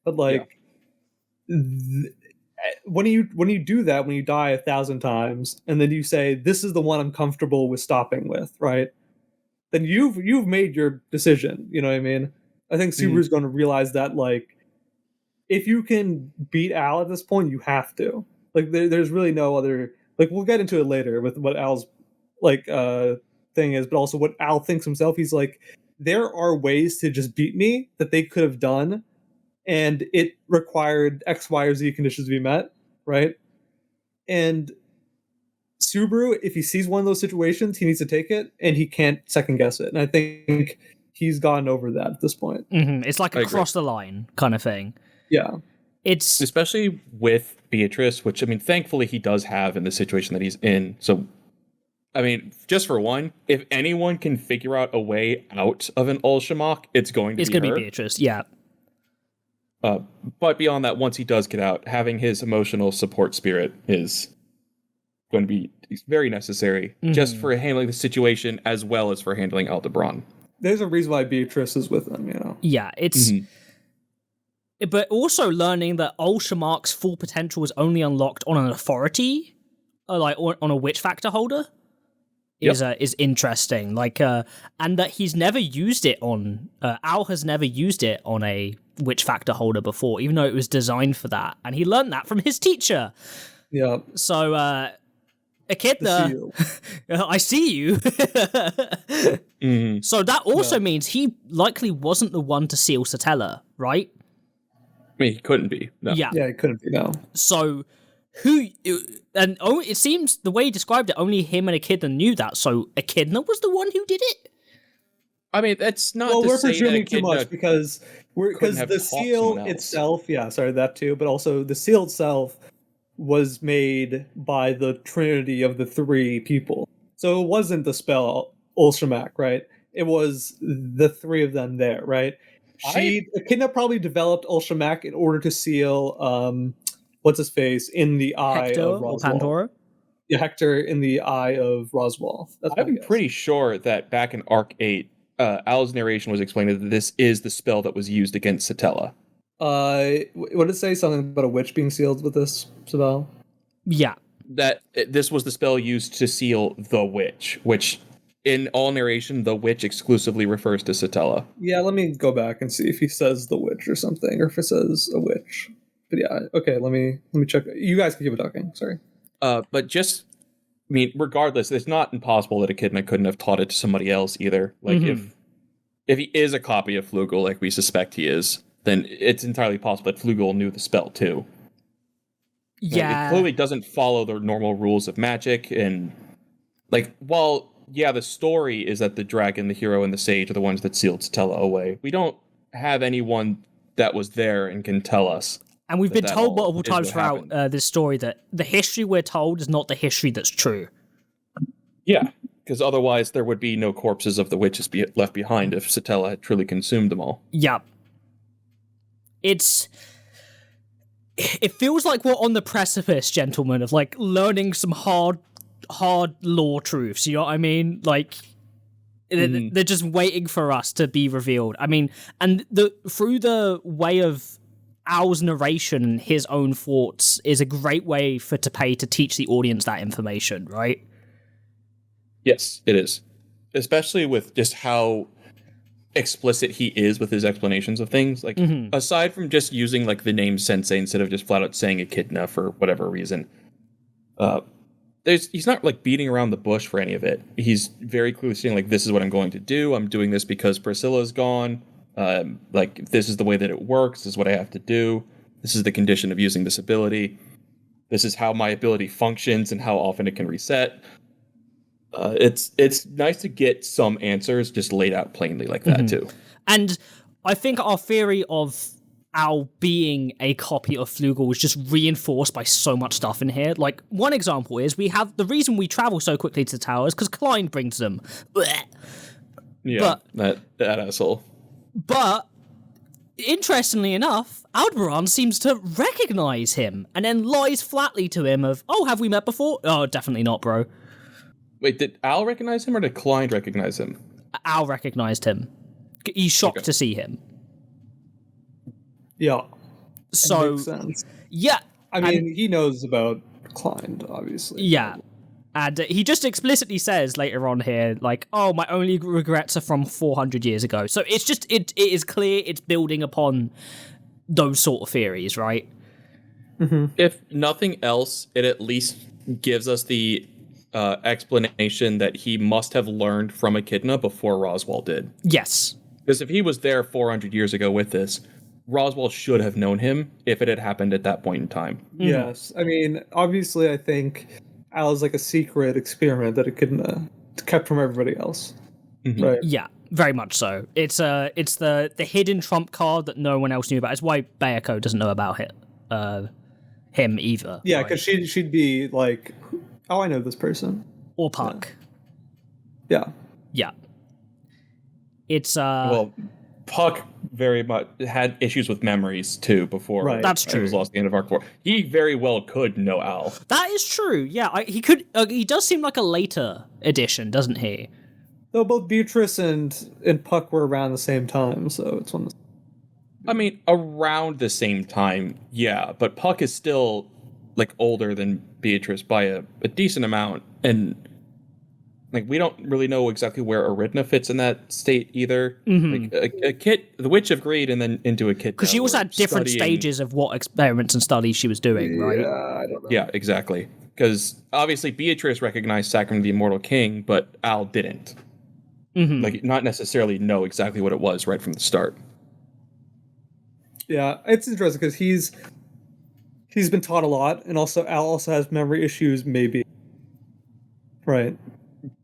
But like when you do that, when you die 1,000 times, and then you say, "This is the one I'm comfortable with stopping with," right? Then you've made your decision. You know what I mean? I think Subaru's going to realize that, like, if you can beat Al at this point, you have to. Like, there's really no other. Like, we'll get into it later with what Al's like thing is, but also what Al thinks himself. He's like, there are ways to just beat me that they could have done, and it required X, Y, or Z conditions to be met, right? And Subaru, if he sees one of those situations, he needs to take it, and he can't second guess it. And I think he's gotten over that at this point. It's like across the line kind of thing. Yeah. It's especially with Beatrice, which, I mean, thankfully he does have in the situation that he's in. So, I mean, just for one, if anyone can figure out a way out of an Ulshamok, it's going to be Beatrice, yeah. But beyond that, once he does get out, having his emotional support spirit is going to be very necessary, just for handling the situation as well as for handling Aldebaran. There's a reason why Beatrice is with him, you know? Yeah, it's... But also learning that Ulshamok's full potential is only unlocked on an authority, like on a witch factor holder, is interesting. Like, and that he's never used it on Al has never used it on a witch factor holder before, even though it was designed for that, and he learned that from his teacher. Yeah. So, Echidna, I see you. So that also means he likely wasn't the one to seal Satella, right? I mean, he couldn't be. No. Yeah, he couldn't be, no. So, it seems the way he described it, only him and Echidna knew that, so Echidna was the one who did it? I mean, that's not we're say presuming too much, because the seal itself, that too, but also the seal itself was made by the trinity of the three people. So it wasn't the spell Ulshamok, right? It was the three of them there, right? Echidna probably developed Ulshamok in order to seal what's his face in the eye of Roswell. Pandora? Yeah, Hector in the eye of Roswell. I'm pretty sure that back in Arc 8, Al's narration was explaining that this is the spell that was used against Satella. What did it say? Something about a witch being sealed with this spell? Yeah. That this was the spell used to seal the witch, which in all narration, the witch exclusively refers to Satella. Yeah, let me go back and see if he says the witch or something, or if it says a witch. But yeah, okay, let me check. You guys can keep it talking. Sorry. But just, I mean, regardless, it's not impossible that Echidna couldn't have taught it to somebody else either. Like, if he is a copy of Flugel, like we suspect he is, then it's entirely possible that Flugel knew the spell too. Yeah. Like, it clearly doesn't follow the normal rules of magic, and like, while the story is that the dragon, the hero, and the sage are the ones that sealed Satella away, we don't have anyone that was there and can tell us. And we've been told multiple times throughout this story that the history we're told is not the history that's true. Yeah, because otherwise there would be no corpses of the witches left behind if Satella had truly consumed them all. Yeah. It feels like we're on the precipice, gentlemen, of like learning some hard lore truths, you know what I mean? Like, they're just waiting for us to be revealed. I mean, and through the way of Al's narration and his own thoughts is a great way to teach the audience that information, right? Yes, it is. Especially with just how explicit he is with his explanations of things. Like, aside from just using like the name Sensei instead of just flat out saying Echidna for whatever reason, he's not like beating around the bush for any of it. He's very clearly saying like, this is what I'm going to do. I'm doing this because Priscilla's gone. Like, this is the way that it works. This is what I have to do. This is the condition of using this ability. This is how my ability functions and how often it can reset. It's nice to get some answers just laid out plainly like that too. And I think our theory of Al being a copy of Flugel was just reinforced by so much stuff in here. Like, one example is we have the reason we travel so quickly to the towers because Klein brings them. Blech. Yeah, but, that asshole. But interestingly enough, Aldebaran seems to recognize him and then lies flatly to him of, "Oh, have we met before?" "Oh, definitely not, bro." Wait, did Al recognize him or did Klein recognize him? Al recognized him. He's shocked to see him. Yeah. So, makes sense. Yeah. I mean, he knows about Klein, obviously. Yeah. And he just explicitly says later on here, like, "Oh, my only regrets are from 400 years ago." So it's just, it is clear it's building upon those sort of theories, right? If nothing else, it at least gives us the explanation that he must have learned from Echidna before Roswell did. Yes. Because if he was there 400 years ago with this, Roswell should have known him if it had happened at that point in time. Yes. I mean, obviously, I think Al is like a secret experiment that Echidna kept from everybody else. Right? Yeah, very much so. It's the hidden trump card that no one else knew about. It's why Bayako doesn't know about him either. Yeah, because she'd be like, "Oh, I know this person." Or Puck. Yeah. Yeah. It's Well, Puck very much had issues with memories too before. Right. That's true. He was lost at the end of Arc 4. He very well could know Al. That is true. Yeah, he could. He does seem like a later edition, doesn't he? Though both Beatrice and Puck were around the same time, so it's one of the... I mean, around the same time, yeah, but Puck is still like older than Beatrice by a decent amount, and like we don't really know exactly where Aridna fits in that state either. Like a Kit, the Witch of Greed, and then into a Kit, because she also had different stages of what experiments and studies she was doing, right? Yeah, I don't know. Yeah, exactly. Because obviously Beatrice recognized Sacrum of the Immortal King, but Al didn't. Like, not necessarily know exactly what it was right from the start. Yeah, it's interesting because he's been taught a lot, and also Al also has memory issues, maybe. Right.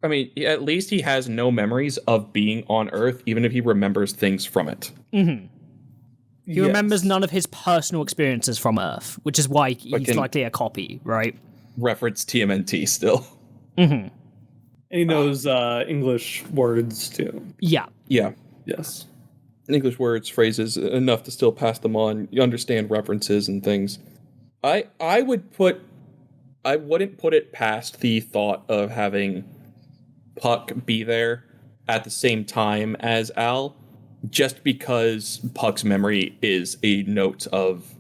I mean, at least he has no memories of being on Earth, even if he remembers things from it. He remembers none of his personal experiences from Earth, which is why he's likely a copy, right? Reference TMNT still. And he knows English words too. Yeah. Yeah. Yes. English words, phrases, enough to still pass them on. You understand references and things. I wouldn't put it past the thought of having Puck be there at the same time as Al, just because Puck's memory is a note of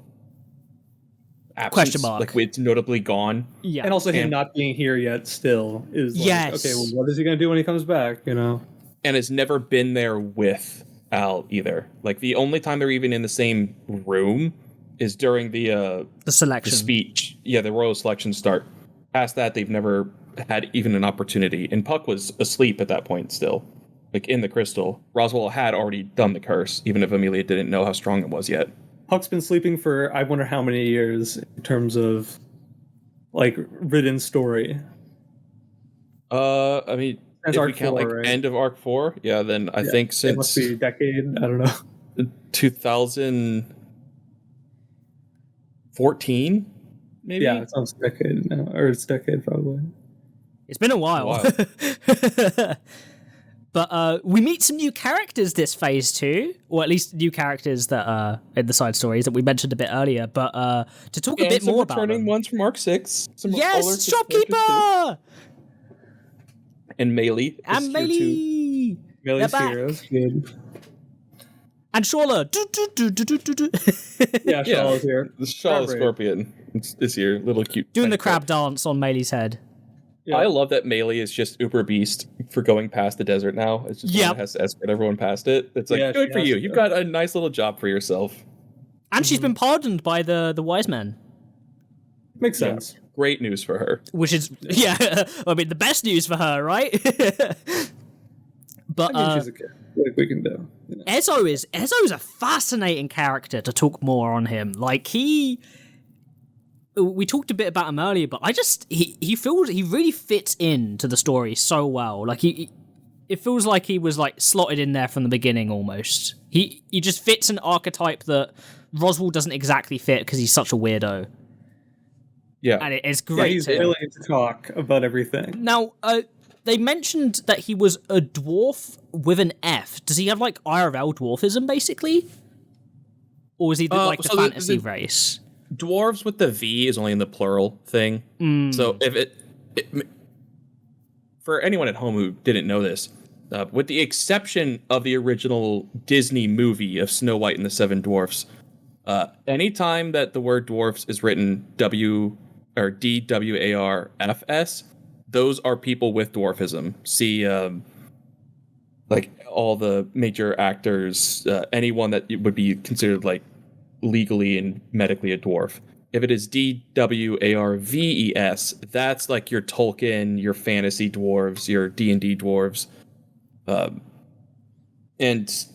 absence, like it's notably gone. Yeah, and also him not being here yet still is like, yes. Okay, well, what is he gonna do when he comes back? You know, and has never been there with Al either. Like the only time they're even in the same room is during the selection, the speech. Yeah, the royal selection start. Past that, they've never had even an opportunity. And Puck was asleep at that point still, like in the crystal. Roswell had already done the curse, even if Amelia didn't know how strong it was yet. Puck's been sleeping for I wonder how many years in terms of like written story. I mean, As if Arc we count 4, like right? end of Arc 4, yeah, then I think it must since be a decade. I don't know. 2014, maybe. Yeah, it sounds a decade now, or it's a decade probably. It's been a while. But we meet some new characters this phase 2, or at least new characters that are in the side stories that we mentioned a bit earlier. But to talk a bit more about returning them. ones from Arc 6. Some Yes, Shopkeeper! And Melee. And Melee! Melee's here, that's good. And Shawla! Yeah, Shawla's here. The Shawla Scorpion is here, little cute. Doing the crab dance on Melee's head. Yeah. I love that Melee is just uber beast for going past the desert now. It's just one that has to escort everyone past it. It's like, good for you. You've got a nice little job for yourself. And she's been pardoned by the wise men. Makes sense. Great news for her. Which is, I mean, the best news for her, right? But I mean, she's a kid. Like we can do. You know. Ezzo is a fascinating character to talk more on him. Like we talked a bit about him earlier, but he feels he really fits into the story so well. Like it feels like he was like slotted in there from the beginning almost. He just fits an archetype that Roswell doesn't exactly fit because he's such a weirdo. Yeah, and it's great. He's willing to talk about everything. Now, they mentioned that he was a dwarf with an F. Does he have like IRL dwarfism basically, or is he like the fantasy race? Dwarves with the V is only in the plural thing. So if it for anyone at home who didn't know this, with the exception of the original Disney movie of Snow White and the Seven Dwarfs, anytime that the word dwarfs is written W or DWARFS, those are people with dwarfism. See, like all the major actors, anyone that would be considered like legally and medically a dwarf. If it is DWARVES, that's like your Tolkien, your fantasy dwarves, your D&D dwarves. And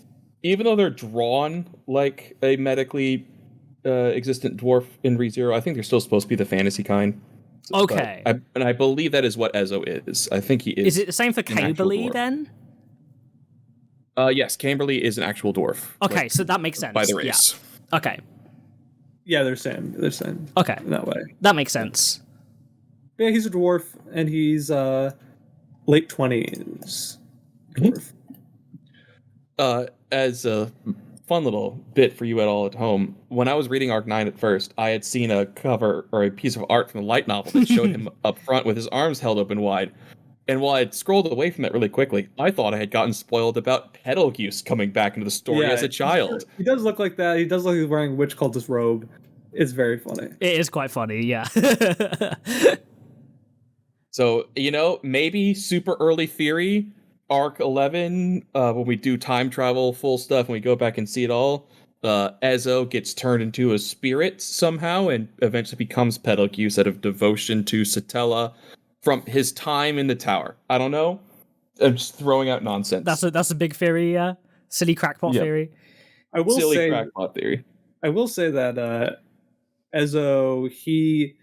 even though they're drawn like a medically existent dwarf in ReZero, I think they're still supposed to be the fantasy kind. Okay. And I believe that is what Ezzo is. I think he is. Is it the same for Camberley then? Yes, Camberley is an actual dwarf. Okay, like, so that makes sense. By the race. Yeah. Okay. Yeah, they're same. They're same. Okay. In that way. That makes sense. Yeah, he's a dwarf, and he's late 20s dwarf. As a fun little bit for you all at home, when I was reading Arc 9 at first, I had seen a cover or a piece of art from the light novel that showed him up front with his arms held open wide. And while I had scrolled away from it really quickly, I thought I had gotten spoiled about Betelgeuse coming back into the story as a child. He does look like that. He does look like he's wearing a witch cultist robe. It's very funny. It is quite funny, yeah. So, maybe super early theory, Arc 11, when we do time travel full stuff and we go back and see it all, Ezzo gets turned into a spirit somehow and eventually becomes Betelgeuse out of devotion to Satella from his time in the tower. I don't know. I'm just throwing out nonsense. That's a big theory, yeah. Silly crackpot theory. I will Silly crackpot theory. I will say that Ezzo, he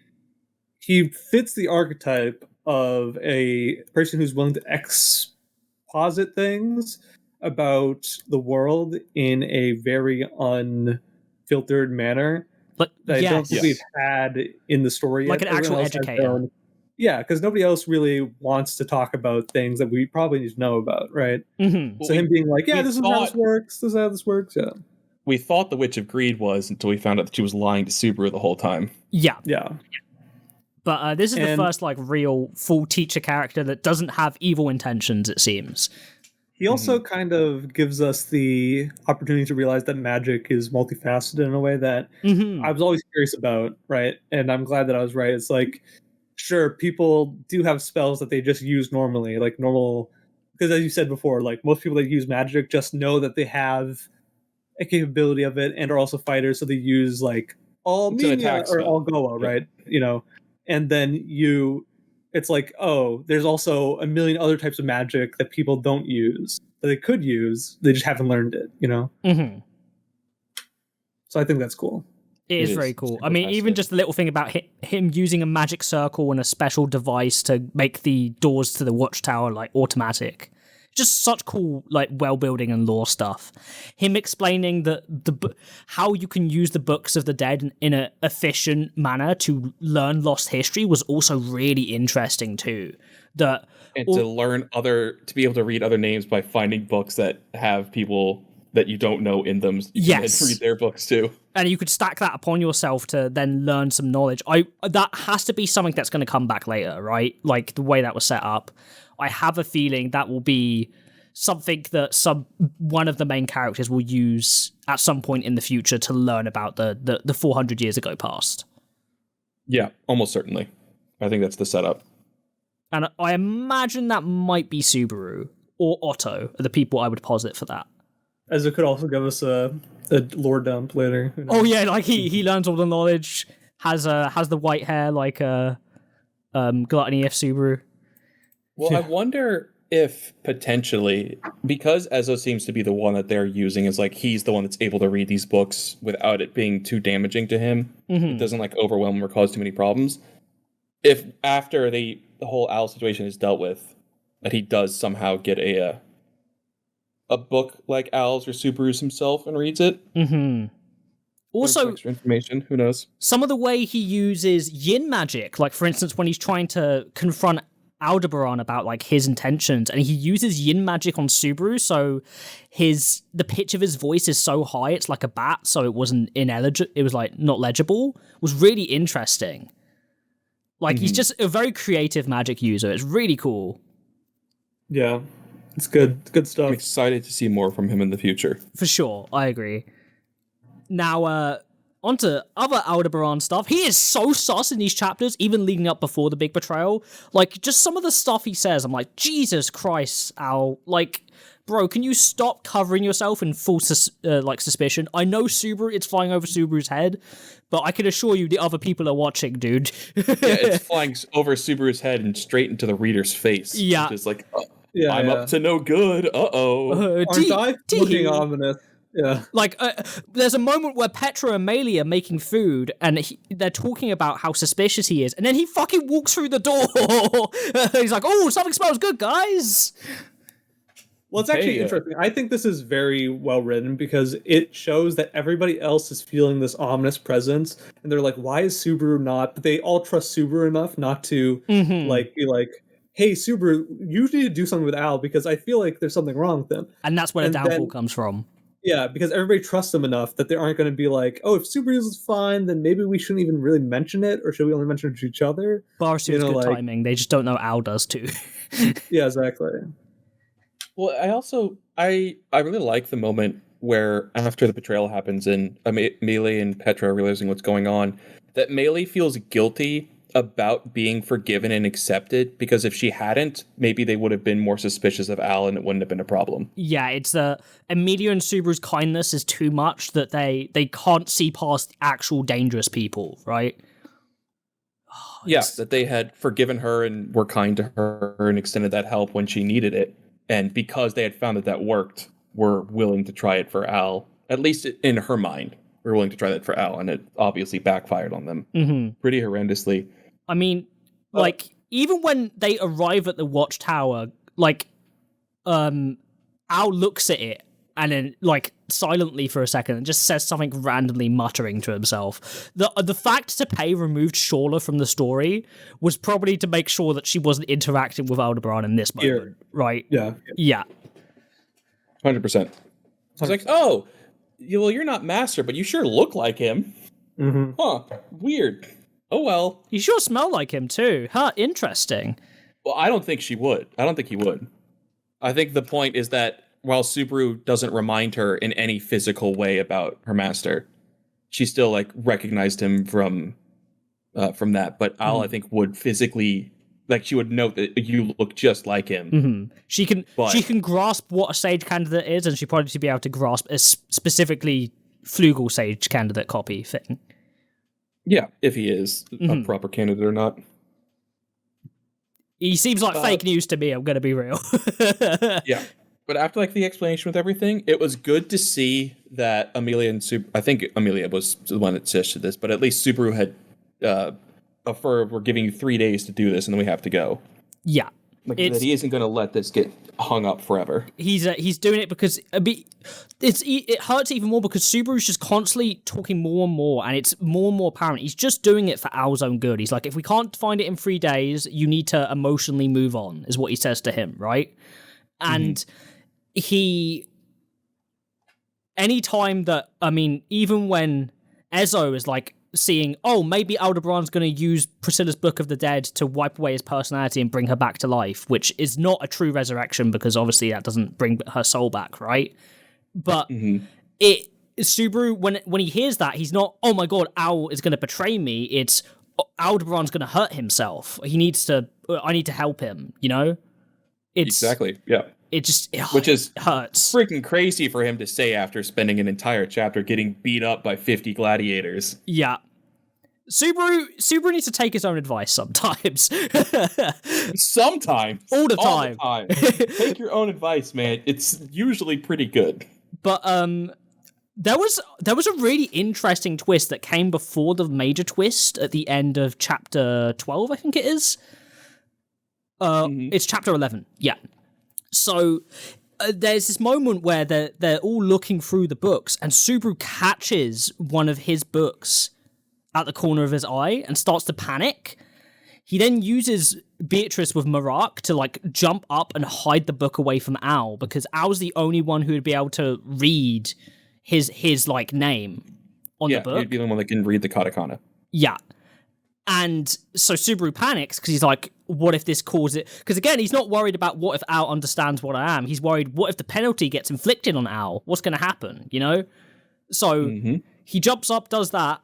fits the archetype of a person who's willing to exposit things about the world in a very unfiltered manner. But that I don't think we've had in the story like yet. An actual educator. Yeah, because nobody else really wants to talk about things that we probably need to know about, right? Mm-hmm. So him being like, this is how this works, this is how this works, yeah. We thought the Witch of Greed was until we found out that she was lying to Subaru the whole time. Yeah. Yeah. But this is the first, like, real full teacher character that doesn't have evil intentions, it seems. He also kind of gives us the opportunity to realize that magic is multifaceted in a way that I was always curious about, right? And I'm glad that I was right. It's like, sure, people do have spells that they just use normally, like normal, because as you said before, like most people that use magic just know that they have a capability of it and are also fighters, so they use like all It's an Mimia attack or spell. all Goa, right? And then it's like, oh, there's also a million other types of magic that people don't use that they could use. They just haven't learned it, So I think that's cool. It is very cool. I mean, even just the little thing about him using a magic circle and a special device to make the doors to the watchtower like automatic. Just such cool, like, well building and lore stuff. Him explaining how you can use the books of the dead in an efficient manner to learn lost history was also really interesting too. To be able to read other names by finding books that have people that you don't know in them. You can read their books too. And you could stack that upon yourself to then learn some knowledge. That has to be something that's going to come back later, right? Like the way that was set up. I have a feeling that will be something that one of the main characters will use at some point in the future to learn about the 400 years ago past. Yeah, almost certainly. I think that's the setup. And I imagine that might be Subaru or Otto are the people I would posit for that. As it could also give us a lore dump later. Oh yeah, like he learns all the knowledge, has the white hair like Gluttony F Subaru. Well, I wonder if potentially, because Ezzo seems to be the one that they're using, is like he's the one that's able to read these books without it being too damaging to him. It doesn't like overwhelm him or cause too many problems. If after the whole Al situation is dealt with, that he does somehow get a book like Al's or Subaru's himself and reads it. Also, extra information. Who knows? Some of the way he uses yin magic, like for instance, when he's trying to confront Aldebaran about like his intentions, and he uses yin magic on Subaru, so the pitch of his voice is so high it's like a bat, so it wasn't ineligible. It was like not legible. Was really interesting. Like he's just a very creative magic user. It's really cool. Yeah, it's good. It's good stuff. I'm excited to see more from him in the future. For sure, I agree. Now, onto other Aldebaran stuff. He is so sus in these chapters, even leading up before the big betrayal. Like, just some of the stuff he says, I'm like, Jesus Christ, Al. Like, bro, can you stop covering yourself in full suspicion? I know it's flying over Subaru's head, but I can assure you the other people are watching, dude. Yeah, it's flying over Subaru's head and straight into the reader's face. Yeah. Which is like, I'm up to no good. Aren't I looking ominous? Yeah. Like, there's a moment where Petra and Melee are making food, and they're talking about how suspicious he is, and then he fucking walks through the door. He's like, oh, something smells good, guys. Well, it's actually interesting. I think this is very well written because it shows that everybody else is feeling this ominous presence, and they're like, why is Subaru not? But they all trust Subaru enough not to like be like, hey, Subaru, you need to do something with Al because I feel like there's something wrong with him. And that's where the downfall comes from. Yeah, because everybody trusts him enough that they aren't going to be like, oh, if Subaru's fine, then maybe we shouldn't even really mention it, or should we only mention it to each other? Barsu's good timing. They just don't know Al does too. Yeah, exactly. Well, I really like the moment where after the betrayal happens and Melee and Petra are realizing what's going on, that Melee feels guilty about being forgiven and accepted, because if she hadn't, maybe they would have been more suspicious of Al and it wouldn't have been a problem. Yeah, it's Emilia and Subaru's kindness is too much that they can't see past actual dangerous people, right? That they had forgiven her and were kind to her and extended that help when she needed it. And because they had found that worked, were willing to try it for Al, at least in her mind. We're willing to try that for Al, and it obviously backfired on them pretty horrendously. I mean, like, even when they arrive at the watchtower, like, Al looks at it and then, like, silently for a second and just says something randomly muttering to himself. The fact Tepei removed Shawla from the story was probably to make sure that she wasn't interacting with Aldebaran in this moment, right? Yeah. 100%. It's like, oh, well, you're not Master, but you sure look like him. Huh, weird. Oh, well. You sure smell like him, too. Huh, interesting. Well, I don't think she would. I don't think he would. I think the point is that while Subaru doesn't remind her in any physical way about her master, she still like recognized him from that. But Al, I think, would physically, like, she would note that you look just like him. Mm-hmm. She can grasp what a sage candidate is, and she'd probably be able to grasp a specifically Flugel sage candidate copy thing. Yeah, if he is a proper candidate or not. He seems like fake news to me, I'm going to be real. Yeah. But after like the explanation with everything, it was good to see that Amelia and I think Amelia was the one that suggested this, but at least Subaru had we're giving you 3 days to do this, and then we have to go. Yeah. Like, that he isn't going to let this get hung up forever. He's doing it because it hurts even more because Subaru's just constantly talking more and more, and it's more and more apparent. He's just doing it for Al's own good. He's like, if we can't find it in 3 days, you need to emotionally move on, is what he says to him, right? And anytime that, I mean, even when Ezzo is like, seeing, oh, maybe Aldebaran's going to use Priscilla's Book of the Dead to wipe away his personality and bring her back to life, which is not a true resurrection because obviously that doesn't bring her soul back, right? But Subaru, when he hears that, he's not, oh my god, Al is going to betray me. It's Aldebaran's going to hurt himself. I need to help him, you know? Exactly, yeah. Which is hurts. Freaking crazy for him to say after spending an entire chapter getting beat up by 50 gladiators. Yeah. Subaru needs to take his own advice sometimes. Sometimes. All the time. Take your own advice, man. It's usually pretty good. But there was a really interesting twist that came before the major twist at the end of chapter 12, I think it is. It's chapter 11. Yeah. So there's this moment where they're all looking through the books, and Subaru catches one of his books at the corner of his eye and starts to panic. He then uses Beatrice with Marak to like jump up and hide the book away from Al, because Al's the only one who would be able to read his like name on the book. Yeah, he'd be the one that can read the katakana. Yeah. And so Subaru panics because he's like, what if this causes it? Because again, he's not worried about what if Al understands what I am. He's worried, what if the penalty gets inflicted on Al? What's going to happen, you know? So he jumps up, does that,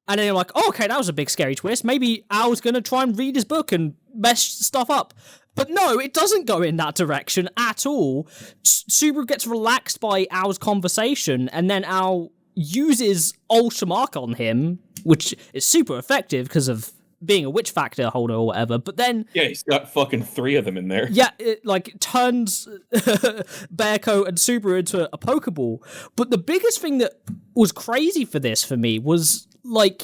and then you're like, oh, okay, that was a big scary twist. Maybe Al's going to try and read his book and mess stuff up. But no, it doesn't go in that direction at all. Subaru gets relaxed by Al's conversation, and then Al uses Ultramark on him, which is super effective because of being a witch factor holder or whatever. But then, yeah, he's got fucking 3 of them in there. Yeah, it like turns Bearco and Subaru into a Pokeball. But the biggest thing that was crazy for this for me was like,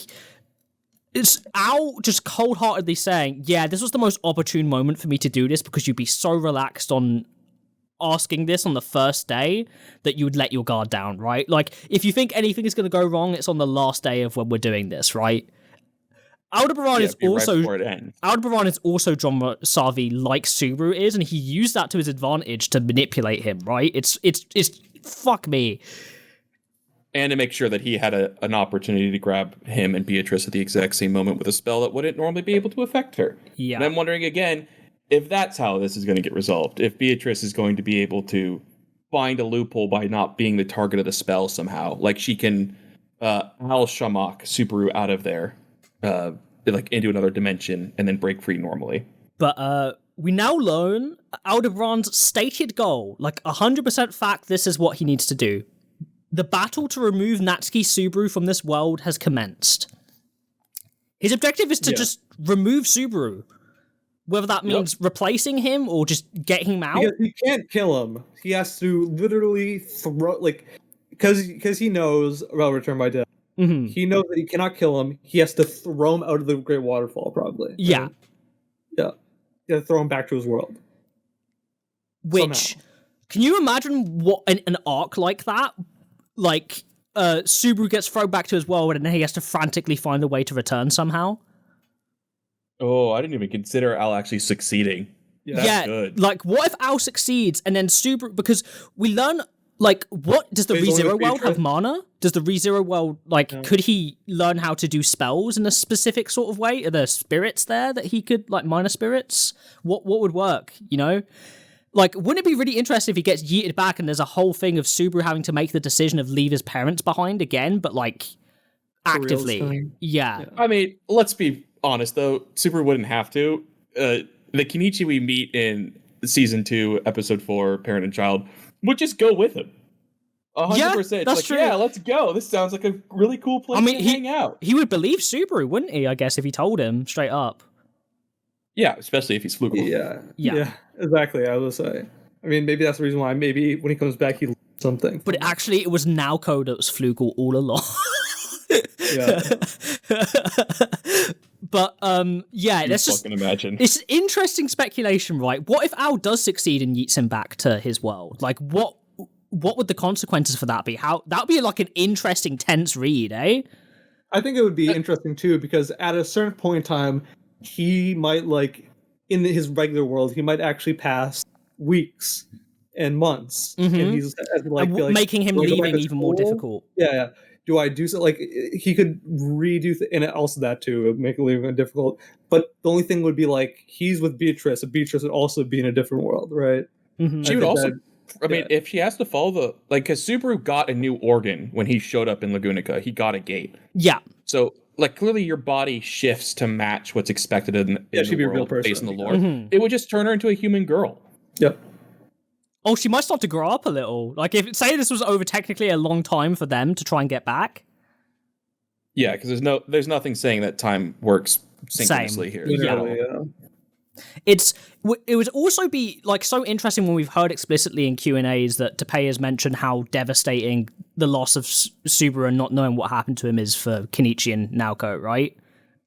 it's Al just cold-heartedly saying, yeah, this was the most opportune moment for me to do this because you'd be so relaxed on asking this on the first day that you would let your guard down, right? Like, if you think anything is going to go wrong, it's on the last day of when we're doing this, right? Aldebaran is also John Savi like Subaru is, and he used that to his advantage to manipulate him, right? It's fuck me. And to make sure that he had an opportunity to grab him and Beatrice at the exact same moment with a spell that wouldn't normally be able to affect her. Yeah. And I'm wondering again, if that's how this is going to get resolved, if Beatrice is going to be able to find a loophole by not being the target of the spell somehow, like she can Al-Shamak Subaru out of there, like into another dimension and then break free normally. But we now learn Aldebaran's stated goal, like 100% fact, this is what he needs to do. The battle to remove Natsuki Subaru from this world has commenced. His objective is to just remove Subaru. Whether that means replacing him or just getting him out. Because he can't kill him. He has to literally throw, like, because he knows about Return by Death. Mm-hmm. He knows that he cannot kill him. He has to throw him out of the Great Waterfall, probably. Yeah. Yeah. He has to throw him back to his world. Which, somehow. Can you imagine what an arc like that? Like, Subaru gets thrown back to his world and then he has to frantically find a way to return somehow. Oh, I didn't even consider Al actually succeeding. Yeah, good. Like, what if Al succeeds and then Subaru... Because we learn, like, what... Does the ReZero world have mana? Does the ReZero world, like, could he learn how to do spells in a specific sort of way? Are there spirits there that he could, like, minor spirits? What would work, you know? Like, wouldn't it be really interesting if he gets yeeted back and there's a whole thing of Subaru having to make the decision of leave his parents behind again, but like actively? Yeah. I mean, let's be honest though, Subaru wouldn't have to. The Kenichi we meet in season 2, episode 4, Parent and Child, would just go with him. 100%. That's like, true. yeah, let's go. This sounds like a really cool place to hang out. He would believe Subaru, wouldn't he? I guess if he told him straight up. Yeah, especially if he's Flugel. Yeah, exactly. I was say. I mean, maybe that's the reason why. Maybe when he comes back, he learns something. But it was Naoko that was Flugel all along. But let's just fucking imagine. It's interesting speculation, right? What if Al does succeed and yeets him back to his world? Like, what would the consequences for that be? That would be like an interesting, tense read, eh? I think it would be interesting too, because at a certain point in time, he might, like, in his regular world, he might actually pass weeks and months, and he's like, making him leaving even more difficult. Yeah. Do I do so? Like, he could redo, and also that too would make leaving difficult. But the only thing would be like he's with Beatrice, and Beatrice would also be in a different world, right? She would also. I mean, if she has to follow because Subaru got a new organ when he showed up in Lagunica, he got a gate. Yeah. So, like, clearly your body shifts to match what's expected in the be a world, real person, based on the lore. It would just turn her into a human girl. Yep. Oh, she might start to grow up a little. Like, if say this was over technically a long time for them to try and get back. Yeah, because there's nothing saying that time works synchronously here. Yeah. It would also be like so interesting when we've heard explicitly in Q&As that Tepeya's mentioned how devastating the loss of Subaru and not knowing what happened to him is for Kenichi and Naoko, right?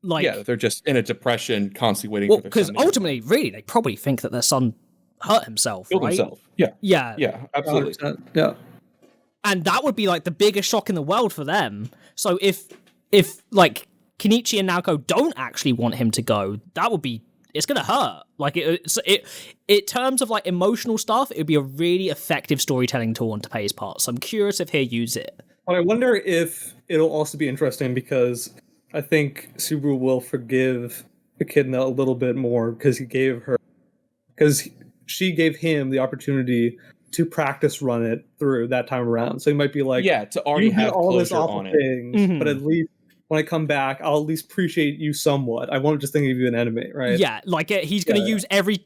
Like, yeah, they're just in a depression, constantly waiting for their son. Because ultimately, really, they probably think that their son hurt himself, killed right? himself. Yeah, absolutely. 100%. Yeah. And that would be like the biggest shock in the world for them. So if like Kenichi and Naoko don't actually want him to go, that would be, it's gonna hurt. Like in terms of like emotional stuff, it would be a really effective storytelling tool on Tepeya's part. So I'm curious if he'll use it. But I wonder if it'll also be interesting because I think Subaru will forgive Echidna a little bit more because she gave him the opportunity to practice run it through that time around. So he might be like, to already have all this awful on things, but at least when I come back, I'll at least appreciate you somewhat. I won't just think of you an enemy, right? Yeah, like he's going to use every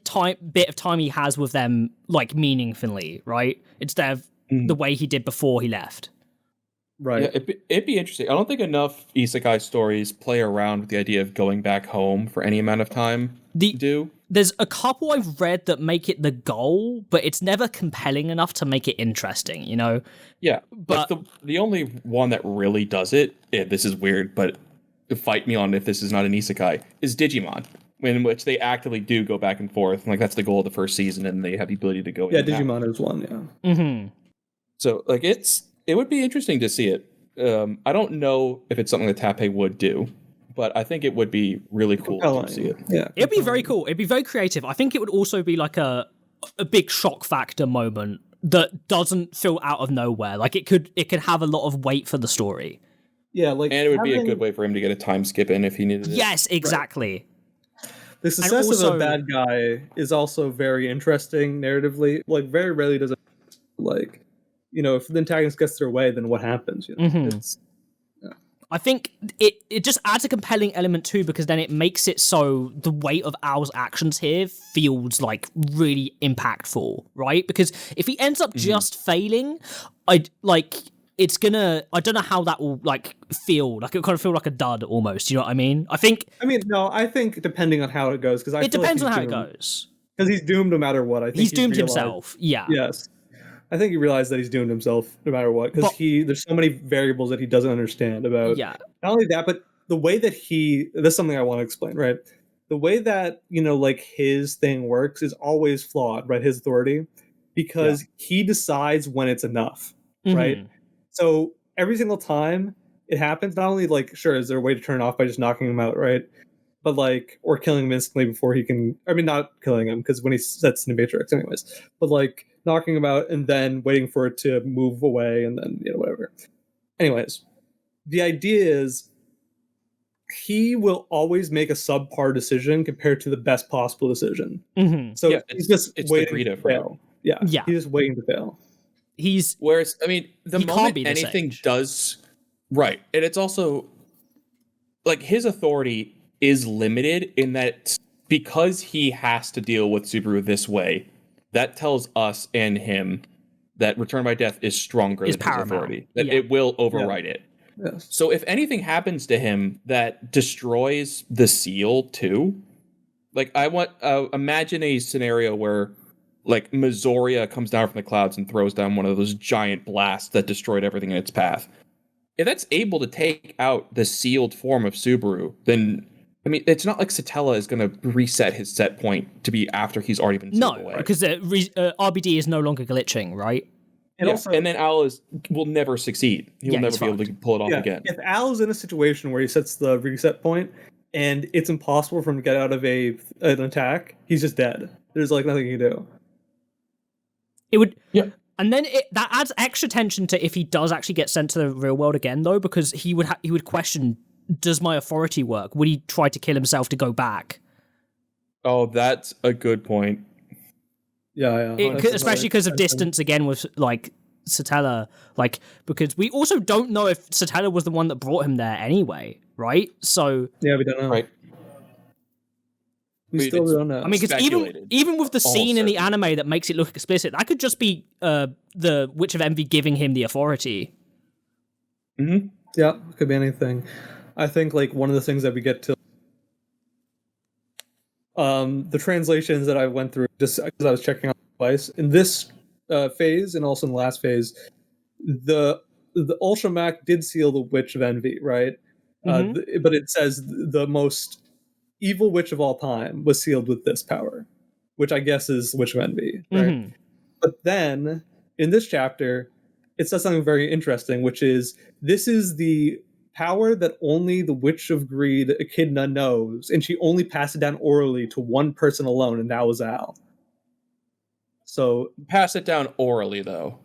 bit of time he has with them, like, meaningfully, right? Instead of the way he did before he left. Right. Yeah, it'd be interesting. I don't think enough isekai stories play around with the idea of going back home for any amount of time. There's a couple I've read that make it the goal, but it's never compelling enough to make it interesting, you know? Yeah, but the only one that really does it, this is weird, but fight me on if this is not an isekai, is Digimon, in which they actively do go back and forth. Like, that's the goal of the first season, and they have the ability to go in Digimon is one, So, like, it would be interesting to see it. I don't know if it's something that Tappei would do, but I think it would be really cool to see it. Yeah, it'd be very cool. It'd be very creative. I think it would also be like a big shock factor moment that doesn't feel out of nowhere. Like it could have a lot of weight for the story. Yeah, like, and it would be a good way for him to get a time skip in if he needed it. Yes, exactly. Right. The success of a bad guy is also very interesting narratively. Like, very rarely does it, like, you know, if the antagonist gets their way, then what happens? You know, I think it just adds a compelling element too, because then it makes it so the weight of Al's actions here feels like really impactful, right? Because if he ends up just failing, I don't know how that will like feel. Like, it kind of feel like a dud almost. You know what I mean? I think depending on how it goes, because it depends on how it goes. Because he's doomed no matter what. I think he's doomed himself. Yeah. Yes. I think he realized that he's doomed himself no matter what, because there's so many variables that he doesn't understand about. Yeah. Not only that, but the way that that's something I want to explain, right? The way that, you know, like, his thing works is always flawed, right? His authority, because he decides when it's enough, right? So every single time it happens, not only, like, sure, is there a way to turn it off by just knocking him out, right? But, like, or killing him instantly before he can, I mean, not killing him, because when he sets in the Matrix anyways, but, like, knocking him out and then waiting for it to move away and then, you know, whatever. Anyways, the idea is he will always make a subpar decision compared to the best possible decision. Mm-hmm. So he's just waiting to fail. Yeah, yeah, he's just waiting to fail. Whereas, I mean, the moment anything does right, and it's also like his authority is limited in that because he has to deal with Subaru this way, that tells us and him that Return by Death is stronger than his authority. That it will override it. Yes. So if anything happens to him that destroys the seal too, like I want imagine a scenario where like Missoria comes down from the clouds and throws down one of those giant blasts that destroyed everything in its path. If that's able to take out the sealed form of Subaru, then I mean, it's not like Satella is going to reset his set point to be after he's already been sealed away. No, because RBD is no longer glitching, right? And then Al will never succeed. He'll never be able to pull it off again. If Al's in a situation where he sets the reset point and it's impossible for him to get out of an attack, he's just dead. There's like nothing he can do. It would, and then that adds extra tension to if he does actually get sent to the real world again, though, because he would question, does my authority work? Would he try to kill himself to go back? Oh, that's a good point. Yeah. Especially because of distance again with like Satella, like because we also don't know if Satella was the one that brought him there anyway, right? So yeah, we don't know. Right. We still don't know. I mean, because even with the scene in the anime that makes it look explicit, that could just be the Witch of Envy giving him the authority. Mm-hmm. Yeah, it could be anything. I think like one of the things that we get to the translations that I went through just because I was checking out twice in this phase and also in the last phase, the Ultramac did seal the Witch of Envy, right? Mm-hmm. But it says the most evil witch of all time was sealed with this power, which I guess is Witch of Envy, right? Mm-hmm. But then in this chapter, it says something very interesting, which is this is the power that only the Witch of Greed, Echidna, knows, and she only passed it down orally to one person alone, and that was Al. So pass it down orally, though.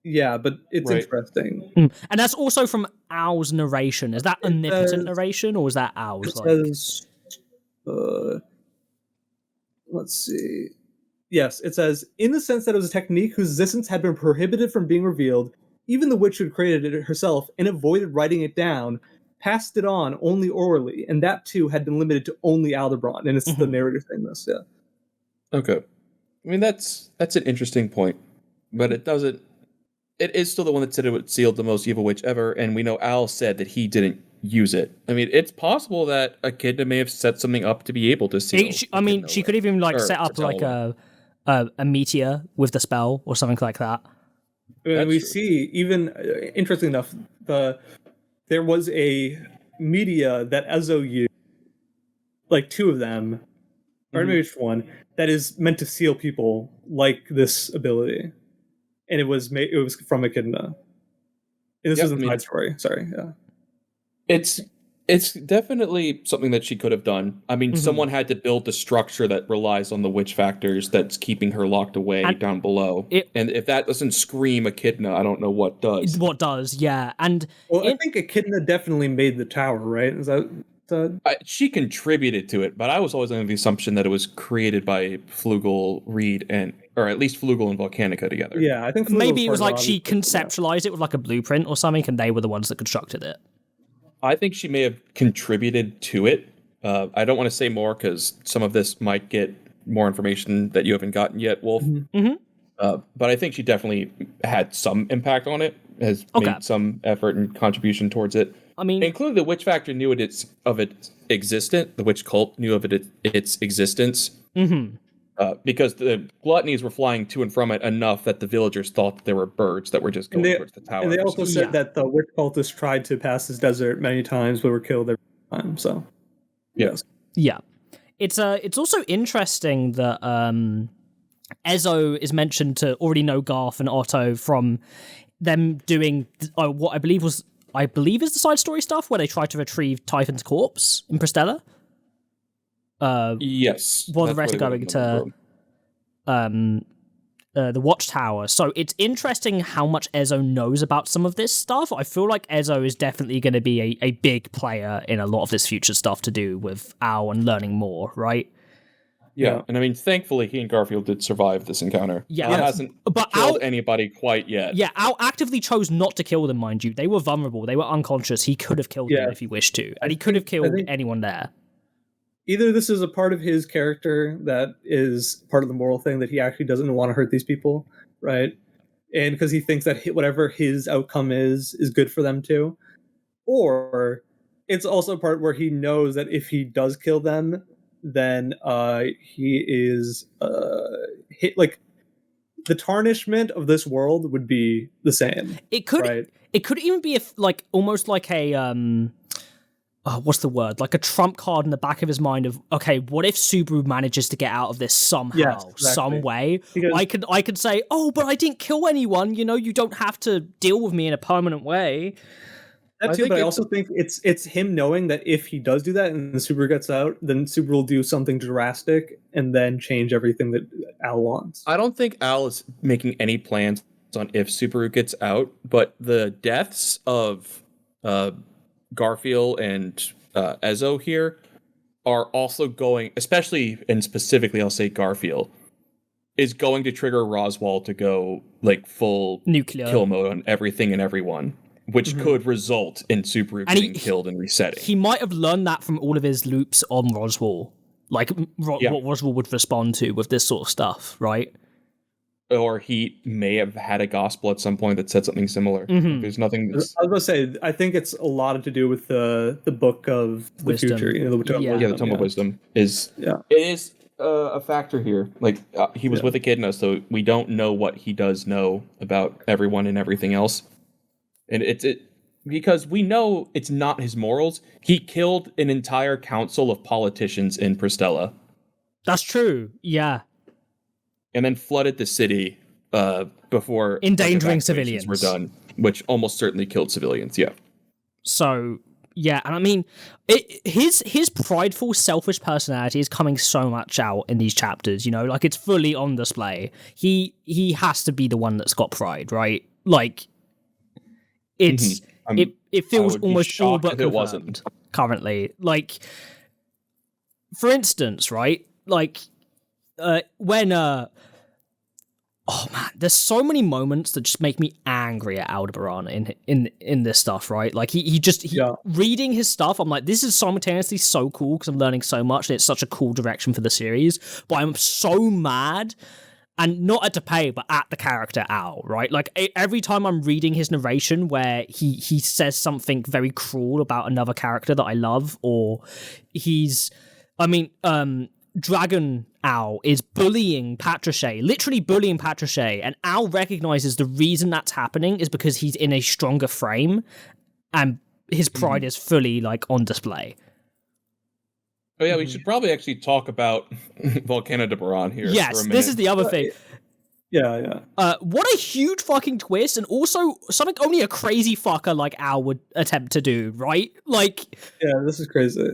Yeah, but it's interesting. And that's also from Al's narration. Is that omnipotent narration, or is that Al's? It says, let's see. Yes, it says, in the sense that it was a technique whose existence had been prohibited from being revealed, even the witch who had created it herself and avoided writing it down, passed it on only orally, and that too had been limited to only Aldebaran, and it's the narrator saying this, Okay. I mean, that's an interesting point, but it is still the one that said it would seal the most evil witch ever, and we know Al said that he didn't use it. I mean, it's possible that Echidna may have set something up to be able to seal. She could even set up like a meteor with the spell or something like that. And we see, even interesting enough, there was a media that Ezo used, like two of them, or maybe just one, that is meant to seal people like this ability, and it was from Echidna. And this was a side story. Sorry, It's definitely something that she could have done. I mean, someone had to build the structure that relies on the witch factors that's keeping her locked away down below. And if that doesn't scream Echidna, I don't know what does. What does, yeah. And I think Echidna definitely made the tower, right? Is that she contributed to it, but I was always under the assumption that it was created by Flugel, Reed, or at least Flugel and Volcanica together. Yeah, I think maybe it was like she conceptualized it with like a blueprint or something, and they were the ones that constructed it. I think she may have contributed to it. I don't want to say more because some of this might get more information that you haven't gotten yet, Wolf. But I think she definitely had some impact on it, has made some effort and contribution towards it. I mean, including the Witch Factor knew its existence. The Witch Cult knew of its existence. Because the gluttonies were flying to and from it enough that the villagers thought that there were birds that were just going towards the tower. And they also said that the witch cultists tried to pass this desert many times, but were killed every time. So, yes, yeah. It's also interesting that Ezo is mentioned to already know Garth and Otto from them doing what I believe is the side story stuff where they try to retrieve Typhon's corpse in Pristella. Yes. While the rest are going to the watchtower. So it's interesting how much Ezo knows about some of this stuff. I feel like Ezo is definitely going to be a big player in a lot of this future stuff to do with Al and learning more, right? Yeah, and I mean, thankfully, he and Garfield did survive this encounter. Yeah, Al hasn't killed anybody quite yet. Yeah, Al actively chose not to kill them, mind you. They were vulnerable. They were unconscious. He could have killed them if he wished to, and he could have killed anyone there. Either this is a part of his character that is part of the moral thing that he actually doesn't want to hurt these people, right? And because he thinks that whatever his outcome is good for them too. Or it's also a part where he knows that if he does kill them, then he is hit, like the tarnishment of this world would be the same. It could right? It could even be almost like a what's the word? Like a trump card in the back of his mind of, okay, what if Subaru manages to get out of this somehow, some way? Because I could say, oh, but I didn't kill anyone. You know, you don't have to deal with me in a permanent way. That too, but I also think it's him knowing that if he does do that and the Subaru gets out, then Subaru will do something drastic and then change everything that Al wants. I don't think Al is making any plans on if Subaru gets out, but the deaths of Garfield and Ezo here are also going, especially and specifically, I'll say Garfield, is going to trigger Roswell to go like full nuclear kill mode on everything and everyone, which could result in Subaru getting killed and resetting. He might have learned that from all of his loops on Roswell, like what Roswell would respond to with this sort of stuff, right? Or he may have had a gospel at some point that said something similar. There's nothing. I was gonna say, I think it's a lot to do with the book of the Wisdom. future. You know, the Tome of Wisdom is it is a factor here. Like he was with Echidna, so we don't know what he does know about everyone and everything else. And it's because we know it's not his morals. He killed an entire council of politicians in Pristella. That's true. Yeah. And then flooded the city before endangering civilians were done, which almost certainly killed civilians. Yeah. So yeah, and I mean, his prideful, selfish personality is coming so much out in these chapters. You know, like it's fully on display. He has to be the one that's got pride, right? Like. It's it feels almost all but confirmed currently. Like, for instance, right? Like, when oh man, there's so many moments that just make me angry at Aldebaran in this stuff, right? Like he reading his stuff, I'm like, this is simultaneously so cool because I'm learning so much and it's such a cool direction for the series, but I'm so mad. And not at Depay, but at the character Al, right? Like, every time I'm reading his narration where he says something very cruel about another character that I love, or Dragon Al is bullying Patrichet, literally bullying Patrichet, and Al recognizes the reason that's happening is because he's in a stronger frame, and his pride is fully, like, on display. Oh yeah, we should probably actually talk about Volcano de Bron here. Yes, for a minute. This is the other thing. Yeah. What a huge fucking twist, and also something only a crazy fucker like Al would attempt to do, right? Like, yeah, this is crazy.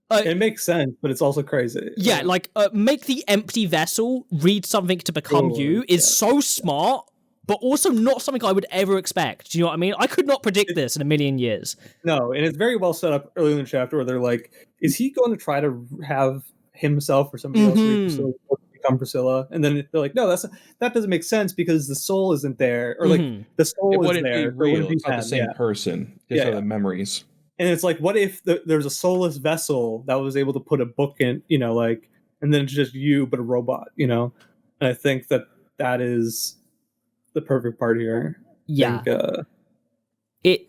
It makes sense, but it's also crazy. Yeah, like make the empty vessel read something to become you is so smart. But also not something I would ever expect. Do you know what I mean? I could not predict this in a million years. No, and it's very well set up early in the chapter where they're like, is he going to try to have himself or somebody else become Priscilla? And then they're like, no, that doesn't make sense because the soul isn't there. Or like, the soul is there. Be real. It's not the same person. Just are the memories. And it's like, what if there's a soulless vessel that was able to put a book in, you know, like, and then it's just you, but a robot, you know? And I think that is the perfect part here. Yeah. I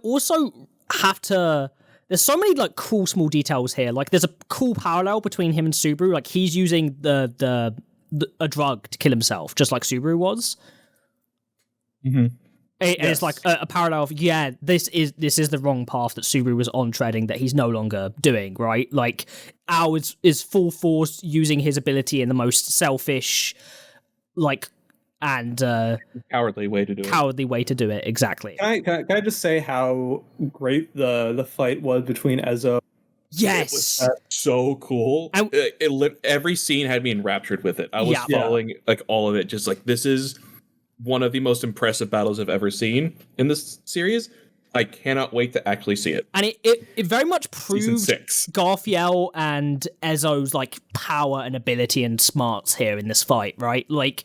also have to. There's so many like cool small details here. Like there's a cool parallel between him and Subaru. Like he's using a drug to kill himself, just like Subaru was. And it's like a parallel of this is the wrong path that Subaru was on treading that he's no longer doing, right? Like Al is full force using his ability in the most selfish, like. And cowardly way to do it. Exactly. Can I just say how great the fight was between Ezo Yes. So cool. And- every scene had me enraptured with it. I was following like all of it, just like, this is one of the most impressive battles I've ever seen in this series. I cannot wait to actually see it. And it very much proved 6. Garfiel and Ezzo's like power and ability and smarts here in this fight, right? Like,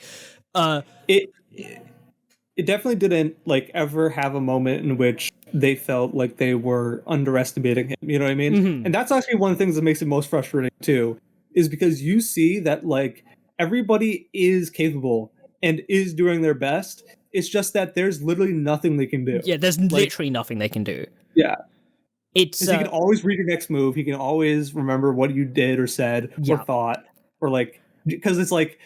it definitely didn't like ever have a moment in which they felt like they were underestimating him. You know what I mean? Mm-hmm. And that's actually one of the things that makes it most frustrating too, is because you see that like everybody is capable and is doing their best. It's just that there's literally nothing they can do. Yeah, there's literally nothing they can do. Yeah. It's he can always read your next move. He can always remember what you did or said or thought, or like, because it's like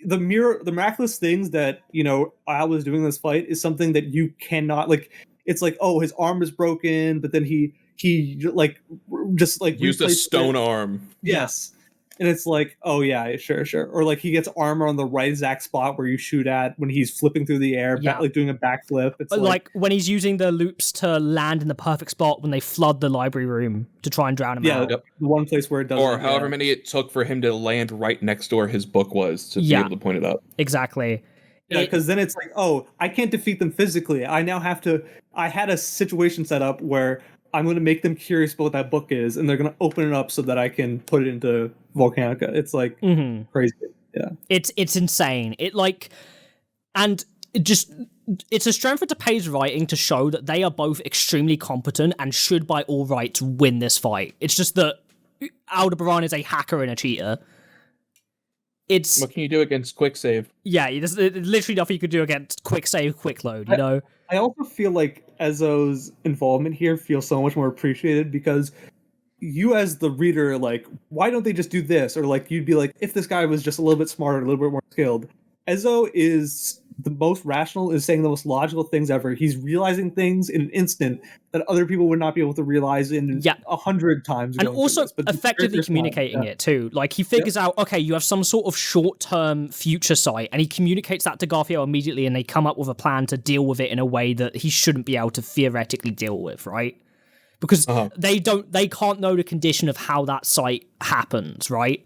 the miraculous things that, you know, I was doing in this fight is something that you cannot like. It's like, oh, his arm is broken, but then he like just like used a stone arm. Yes. And it's like, oh yeah, sure. Or like he gets armor on the right exact spot where you shoot at when he's flipping through the air, like doing a backflip. It's like when he's using the loops to land in the perfect spot when they flood the library room to try and drown him out. Yeah, the one place where it doesn't. Or however many it took for him to land right next door his book was to be able to point it out. Exactly. Yeah, because then it's like, oh, I can't defeat them physically. I now have to. I had a situation set up where I'm going to make them curious about what that book is, and they're going to open it up so that I can put it into Volcanica. It's like crazy. Yeah, it's insane. It like, and it just, it's a strength of Tappei's writing to show that they are both extremely competent and should by all rights win this fight. It's just that Aldebaran is a hacker and a cheater. What can you do against quick save? Yeah, there's literally nothing you could do against quick save, quick load, you know? I also feel like Ezzo's involvement here feels so much more appreciated because you as the reader, like, why don't they just do this? Or like, you'd be like, if this guy was just a little bit smarter, a little bit more skilled. Ezzo is the most rational, is saying the most logical things ever. He's realizing things in an instant that other people would not be able to realize in 100 times. And also effectively communicating it too. Like he figures out, okay, you have some sort of short-term future sight, and he communicates that to Garfield immediately, and they come up with a plan to deal with it in a way that he shouldn't be able to theoretically deal with, right? Because they can't know the condition of how that sight happens, right?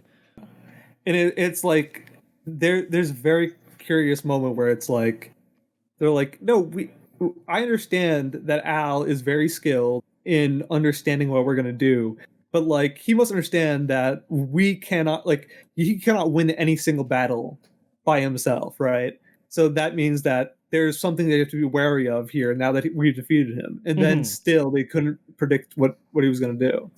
And it's like there's a very curious moment where it's like they're like, no, I understand that Al is very skilled in understanding what we're gonna do, but like he must understand that he cannot win any single battle by himself, right? So that means that there's something they have to be wary of here now that we defeated him, and then still they couldn't predict what he was gonna do.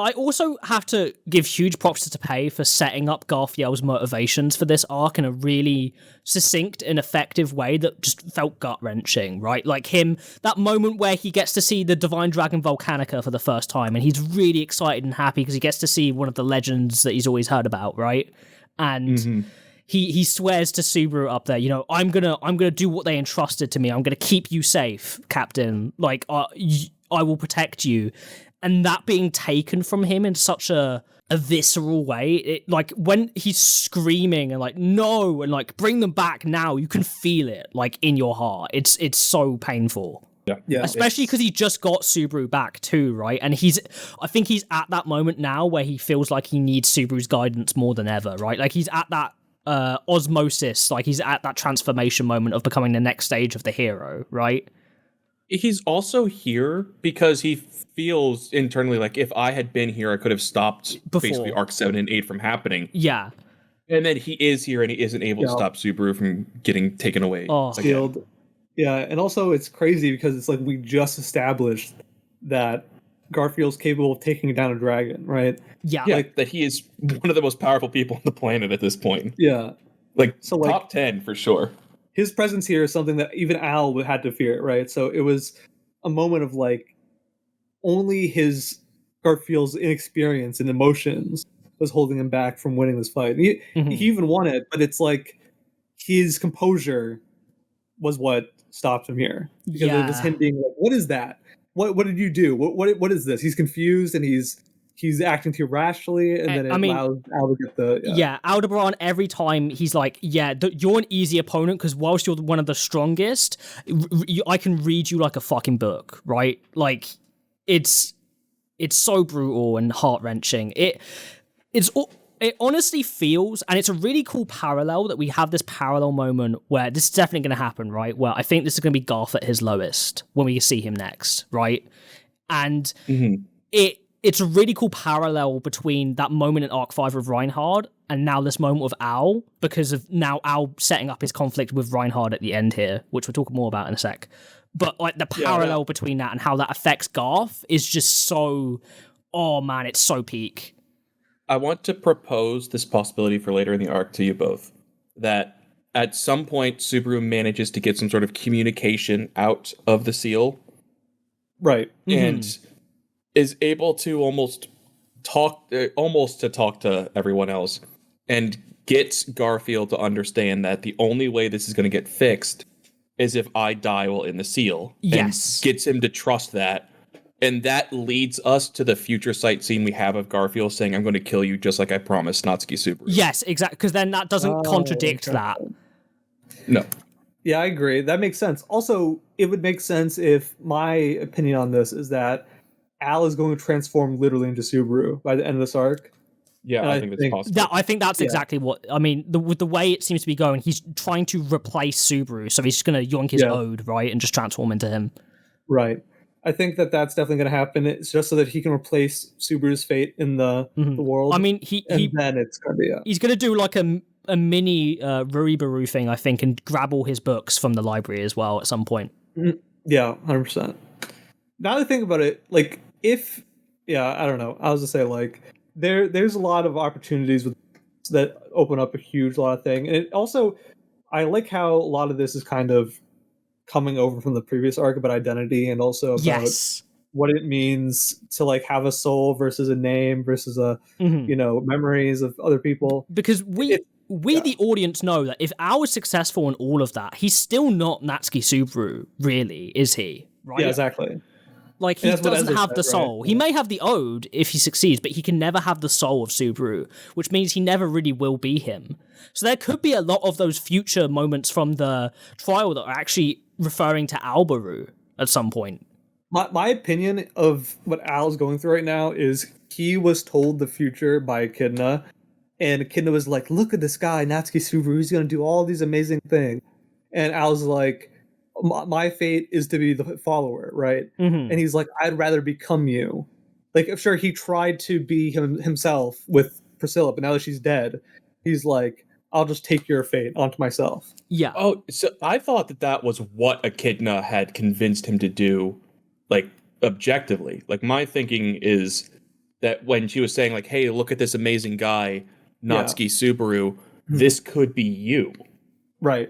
I also have to give huge props to Tappei for setting up Garfiel's motivations for this arc in a really succinct and effective way that just felt gut-wrenching, right? Like that moment where he gets to see the Divine Dragon Volcanica for the first time, and he's really excited and happy because he gets to see one of the legends that he's always heard about, right? And he swears to Subaru up there, you know, I'm gonna do what they entrusted to me. I'm gonna keep you safe, Captain. Like, I will protect you. And that being taken from him in such a visceral way, like when he's screaming and like no, and like bring them back now, you can feel it like in your heart. It's so painful. Yeah. Especially because he just got Subaru back too, right? And I think he's at that moment now where he feels like he needs Subaru's guidance more than ever, right? Like he's at that osmosis, like he's at that transformation moment of becoming the next stage of the hero, right? He's also here because he feels internally like if I had been here, I could have stopped basically Arc 7 and 8 from happening. Yeah. And then he is here and he isn't able to stop Subaru from getting taken away. Yeah, and also it's crazy because it's like we just established that Garfield's capable of taking down a dragon, right? Yeah. Like that he is one of the most powerful people on the planet at this point. Yeah. Like top 10 for sure. His presence here is something that even Al had to fear, right? So it was a moment of like only his Garfield's inexperience and emotions was holding him back from winning this fight. He even won it, but it's like his composure was what stopped him here because it was him being like, "What is that? What did you do? What is this?" He's confused and he's acting too rationally, and then allows Al to get the... Aldebaran, every time he's like, you're an easy opponent because whilst you're one of the strongest, I can read you like a fucking book, right? Like, it's It's so brutal and heart-wrenching. It honestly feels, and it's a really cool parallel that we have this parallel moment where this is definitely going to happen, right? Where I think this is going to be Garth at his lowest when we see him next, right? And it's a really cool parallel between that moment in Arc 5 with Reinhard and now this moment with Al, because of now Al setting up his conflict with Reinhard at the end here, which we'll talk more about in a sec. But like the parallel between that and how that affects Garth is just so, oh man, it's so peak. I want to propose this possibility for later in the arc to you both, that at some point Subaru manages to get some sort of communication out of the seal. Right. And is able to almost talk to everyone else and gets Garfield to understand that the only way this is going to get fixed is if I die while in the seal. Yes. And gets him to trust that. And that leads us to the future sight scene we have of Garfield saying, I'm going to kill you just like I promised Natsuki Subaru. Yes, exactly. Because then that doesn't contradict that. No. Yeah, I agree. That makes sense. Also, it would make sense if my opinion on this is that Al is going to transform literally into Subaru by the end of this arc. Yeah, I think that's possible. I think that's exactly what... I mean, with the way it seems to be going, he's trying to replace Subaru, so he's just going to yoink his ode, right, and just transform into him. Right. I think that's definitely going to happen. It's just so that he can replace Subaru's fate in the world. I mean, then it's going to be... He's going to do like a mini Ruribaru thing, I think, and grab all his books from the library as well at some point. Yeah, 100%. Now that I think about it, like, if... Yeah, I don't know. I was to say, like... There's a lot of opportunities that open up a huge lot of things. And it also, I like how a lot of this is kind of coming over from the previous arc about identity and also about what it means to like have a soul versus a name versus memories of other people. Because we the audience know that if Al is successful in all of that, he's still not Natsuki Subaru, really, is he? Right? Yeah, exactly. Like, he doesn't have the soul. Right? He may have the ode if he succeeds, but he can never have the soul of Subaru, which means he never really will be him. So there could be a lot of those future moments from the trial that are actually referring to Albaru at some point. My opinion of what Al's going through right now is he was told the future by Echidna, and Echidna was like, look at this guy, Natsuki Subaru, he's going to do all these amazing things. And Al's like, my fate is to be the follower, right? And he's like, I'd rather become you. Like, sure, he tried to be himself with Priscilla, but now that she's dead, he's like, I'll just take your fate onto myself. Yeah. Oh, so I thought that was what Echidna had convinced him to do, like, objectively. Like, my thinking is that when she was saying, like, hey, look at this amazing guy, Natsuki Subaru, this could be you. Right.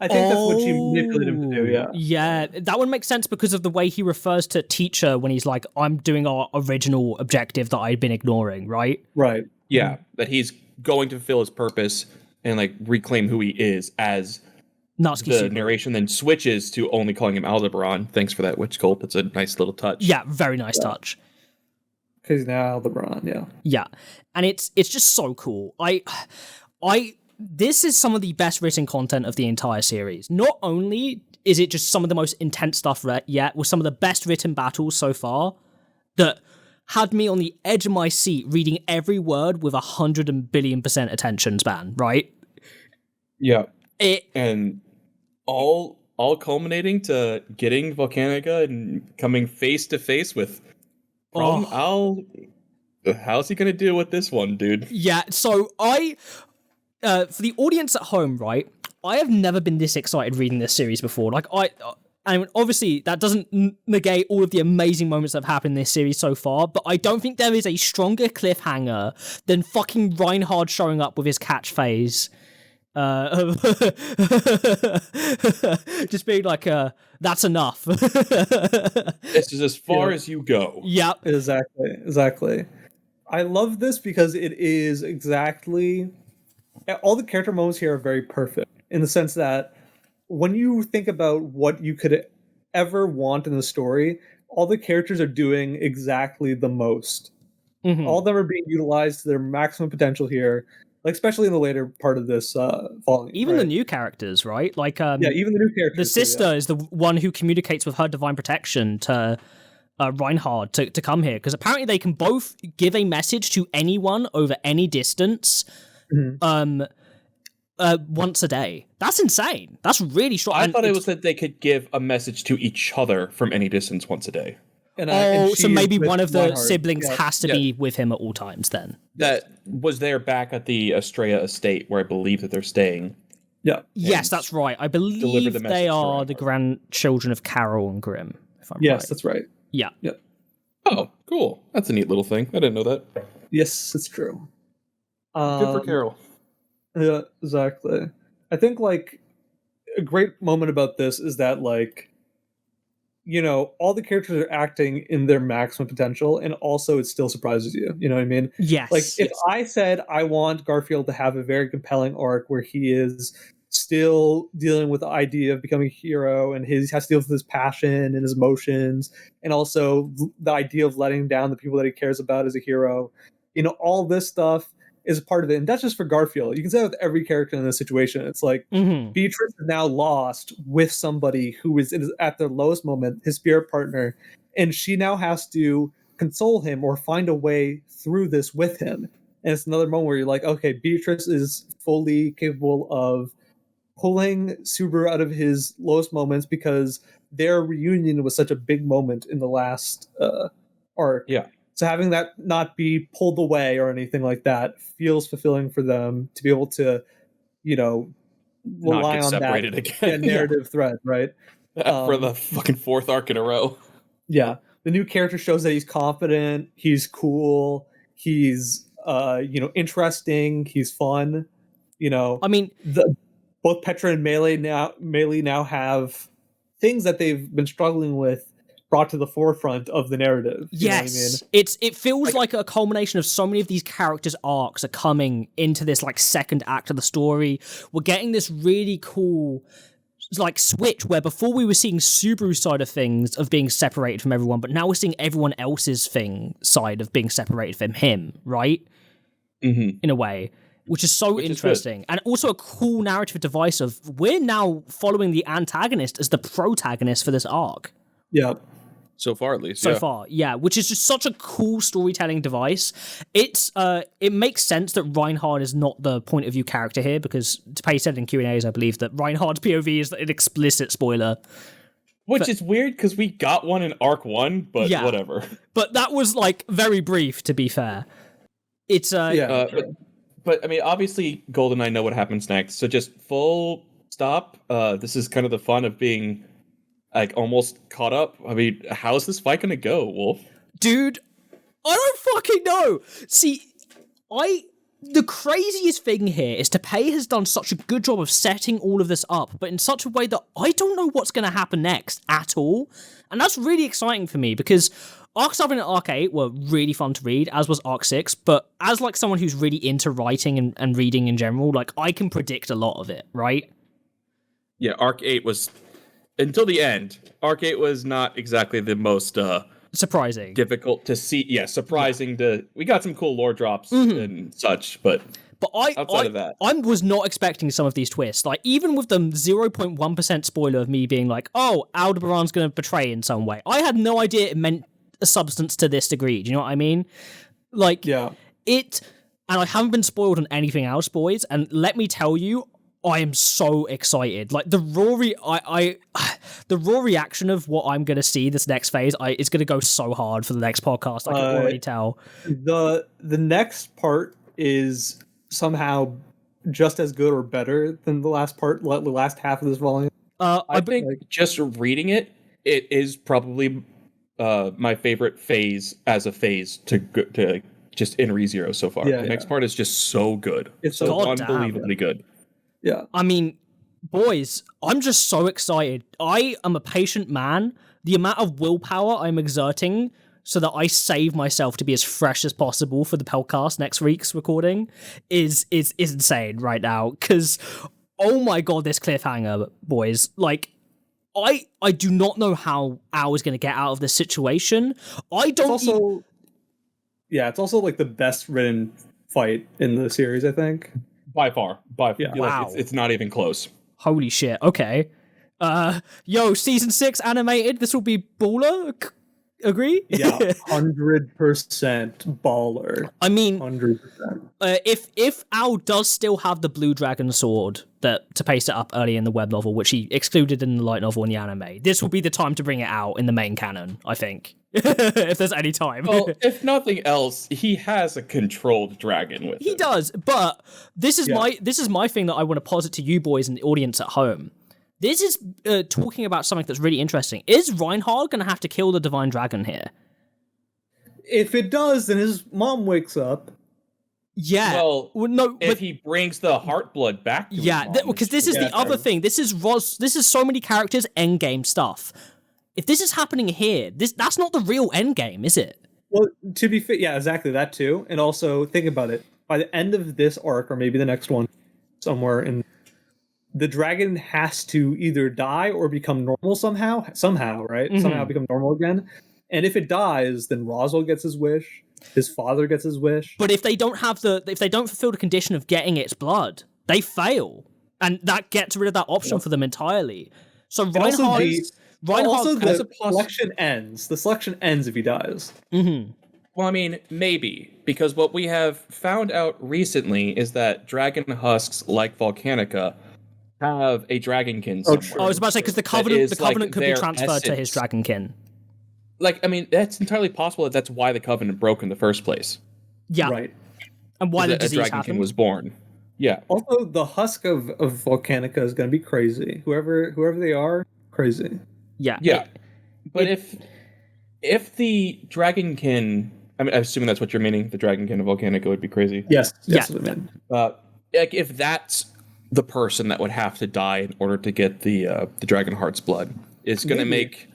I think that's what she manipulated him to do, Yeah, that would make sense because of the way he refers to Teacher when he's like, I'm doing our original objective that I'd been ignoring, right? Right. Yeah, that he's going to fulfill his purpose and like reclaim who he is as Natsuki the Subaru. Narration then switches to only calling him Aldebaran. Thanks for that witch cult. That's a nice little touch. Yeah, very nice touch. Because now Aldebaran, Yeah, and it's just so cool. This is some of the best written content of the entire series. Not only is it just some of the most intense stuff yet, with some of the best written battles so far, that had me on the edge of my seat reading every word with 100 billion% attention span, right? Yeah. And all culminating to getting Volcanica and coming face to face with How's he gonna deal with this one, dude? Yeah, so for the audience at home, right, I have never been this excited reading this series before. Like, and obviously that doesn't negate all of the amazing moments that have happened in this series so far, but I don't think there is a stronger cliffhanger than fucking Reinhard showing up with his catchphrase. Just being like, that's enough. This is as far as you go. Yep. Exactly. I love this because it is exactly... All the character moments here are very perfect in the sense that when you think about what you could ever want in the story, all the characters are doing exactly the most. All of them are being utilized to their maximum potential here, like especially in the later part of this volume. Even the new characters, right? Like, even the new characters. The sister is the one who communicates with her divine protection to Reinhard to come here, because apparently they can both give a message to anyone over any distance once a day. That's insane. That's really strong. I thought it was that they could give a message to each other from any distance once a day. And so maybe one of the Reinhard. siblings has to be with him at all times then. That was there back at the Estrella estate where I believe that they're staying. Yeah. Yes, that's right. I believe they are the grandchildren of Carol and Grimm. If I'm right. That's right. Yeah. Yep. Oh, cool. That's a neat little thing. I didn't know that. Yes, it's true. Good for Carol. Yeah, exactly. I think like a great moment about this is that like, you know, all the characters are acting in their maximum potential, and also it still surprises you. You know what I mean? Yes. Like if I said I want Garfield to have a very compelling arc where he is still dealing with the idea of becoming a hero, and he has to deal with his passion and his emotions, and also the idea of letting down the people that he cares about as a hero, you know, all this stuff is a part of it. And that's just for Garfield. You can say that with every character in this situation. It's like Beatrice is now lost with somebody who is at their lowest moment, his spirit partner, and she now has to console him or find a way through this with him. And it's another moment where you're like, okay, Beatrice is fully capable of pulling Subaru out of his lowest moments, because their reunion was such a big moment in the last arc. Yeah. So having that not be pulled away or anything like that feels fulfilling for them to be able to, you know, rely on separated that again. narrative thread, right? For the fucking fourth arc in a row. Yeah. The new character shows that he's confident, he's cool, he's interesting, he's fun. You know, I mean, both Petra and Melee now have things that they've been struggling with brought to the forefront of the narrative. Yes, it feels like a culmination of so many of these characters' arcs are coming into this like second act of the story. We're getting this really cool like switch where before we were seeing Subaru's side of things of being separated from everyone, but now we're seeing everyone else's side of being separated from him, right? In a way. Which is so interesting. And also a cool narrative device of we're now following the antagonist as the protagonist for this arc. Yeah. So far, at least. So far, yeah. Which is just such a cool storytelling device. It makes sense that Reinhard is not the point of view character here, because Pei said in Q&As, I believe, that Reinhard's POV is an explicit spoiler. Which is weird, because we got one in Arc 1, but whatever. But that was, like, very brief, to be fair. It's, But I mean, obviously, Golden, I know what happens next. So just full stop. This is kind of the fun of being like almost caught up. I mean, how's this fight gonna go, Wolf? Dude, I don't fucking know. See, the craziest thing here is Pei has done such a good job of setting all of this up, but in such a way that I don't know what's gonna happen next at all. And that's really exciting for me, because Arc 7 and Arc 8 were really fun to read, as was Arc 6, but as like someone who's really into writing and reading in general, like I can predict a lot of it, right? Yeah, Arc 8 was, until the end, Arc 8 was not exactly the most surprising. Difficult to see. Yeah, surprising to, we got some cool lore drops and such, but outside of that, I was not expecting some of these twists. Like, even with the 0.1% spoiler of me being like, oh, Aldebaran's going to betray in some way, I had no idea it meant a substance to this degree. Do you know what I mean? Like, and I haven't been spoiled on anything else, boys, and let me tell you, I am so excited. Like, the raw reaction of what I'm going to see this next phase, it's going to go so hard for the next podcast. I can already tell. The next part is somehow just as good or better than the last part, the last half of this volume. I think just reading it is probably my favorite phase as a phase to just in ReZero so far. The next part is just so good. It's so unbelievably good. Yeah. I mean, boys, I'm just so excited. I am a patient man. The amount of willpower I'm exerting so that I save myself to be as fresh as possible for the podcast next week's recording is insane right now. Because, oh my god, this cliffhanger, boys. Like, I do not know how Ao is going to get out of this situation. It's also like the best written fight in the series, I think. By far. Yeah. Wow. It's not even close. Holy shit. Okay. Season 6 animated. This will be baller. Agree? Yeah, 100% baller. I mean, 100%. If Al does still have the blue dragon sword to paste it up early in the web novel, which he excluded in the light novel and the anime, this will be the time to bring it out in the main canon, I think. If there's any time. Well, if nothing else, he has a controlled dragon with him. He does, but this is my thing that I want to posit to you boys and the audience at home. This is talking about something that's really interesting. Is Reinhard going to have to kill the divine dragon here? If it does, then his mom wakes up. Yeah. Well, no. If he brings the Heartblood back to his mom, because this is the other thing. This is so many characters endgame stuff. If this is happening here, that's not the real endgame, is it? Well, to be fair, yeah, exactly that too. And also think about it. By the end of this arc, or maybe the next one, somewhere in, the dragon has to either die or become normal somehow, right? Mm-hmm. Somehow become normal again. And if it dies, then Roswell gets his wish. His father gets his wish. But if they don't fulfill the condition of getting its blood, they fail, and that gets rid of that option for them entirely. So Reinhard, the selection ends. The selection ends if he dies. Mm-hmm. Well, I mean, maybe, because what we have found out recently is that dragon husks, like Volcanica, have a dragonkin somewhere. I was about to say, because the covenant could be transferred to his dragonkin. Like, I mean, that's entirely possible that's why the covenant broke in the first place. Yeah. Right. And why the disease dragonkin happened. was born. Yeah. Also, the husk of Volcanica is going to be crazy. Whoever they are, crazy. Yeah. Yeah. But if the dragonkin, I mean, I'm assuming that's what you're meaning, the dragonkin of Volcanica would be crazy. Yes. That's what I meant. Like, if that's the person that would have to die in order to get the dragon heart's blood, it's going to make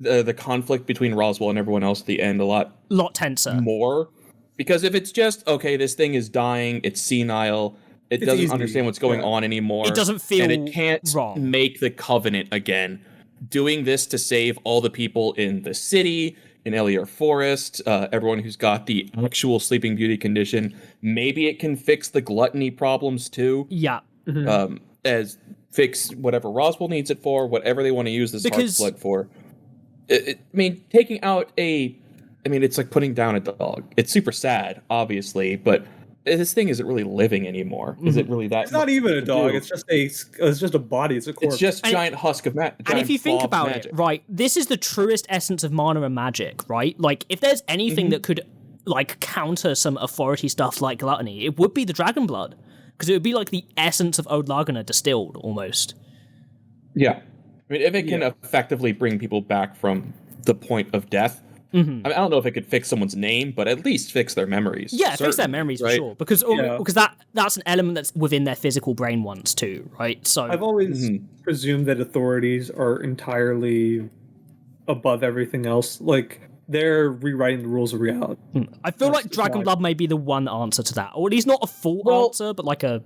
the conflict between Roswell and everyone else at the end a lot tenser. More. Because if it's just, okay, this thing is dying, it's senile, it doesn't understand what's going on anymore. It doesn't feel and it can't wrong. Make the covenant again. Doing this to save all the people in the city, in Elior Forest, everyone who's got the actual Sleeping Beauty condition, maybe it can fix the gluttony problems too. Yeah. Mm-hmm. As fix whatever Roswell needs it for, whatever they want to use this heart's blood for. I mean, taking out it's like putting down a dog. It's super sad, obviously, but this thing isn't really living anymore. Is it really that? It's not even a dog. It's just a body. It's a corpse. It's just giant husk of magic. And if you think about it, right, this is the truest essence of mana and magic, right? Like, if there's anything that could, like, counter some authority stuff like gluttony, it would be the dragon blood. Because it would be like the essence of Old Laguna distilled, almost. Yeah. I mean, if it can effectively bring people back from the point of death, I mean, I don't know if it could fix someone's name, but at least fix their memories. Yeah, fix their memories for sure. Because that's an element that's within their physical brain once too, right? So I've always presumed that authorities are entirely above everything else. Like, they're rewriting the rules of reality. I feel like Dragon Blood may be the one answer to that. Or at least not a full answer, but like a...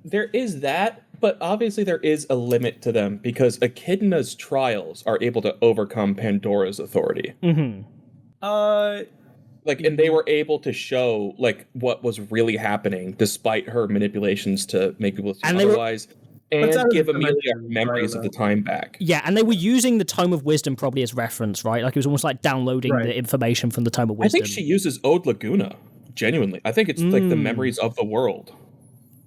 There is that, but obviously there is a limit to them, because Echidna's trials are able to overcome Pandora's authority. Mm-hmm. And they were able to show, like, what was really happening, despite her manipulations to make people assume otherwise. And give Amelia memories of the time back. Yeah, and they were using the Tome of Wisdom probably as reference, right? Like, it was almost like downloading the information from the Tome of Wisdom. I think she uses Old Laguna, genuinely. I think it's like the memories of the world.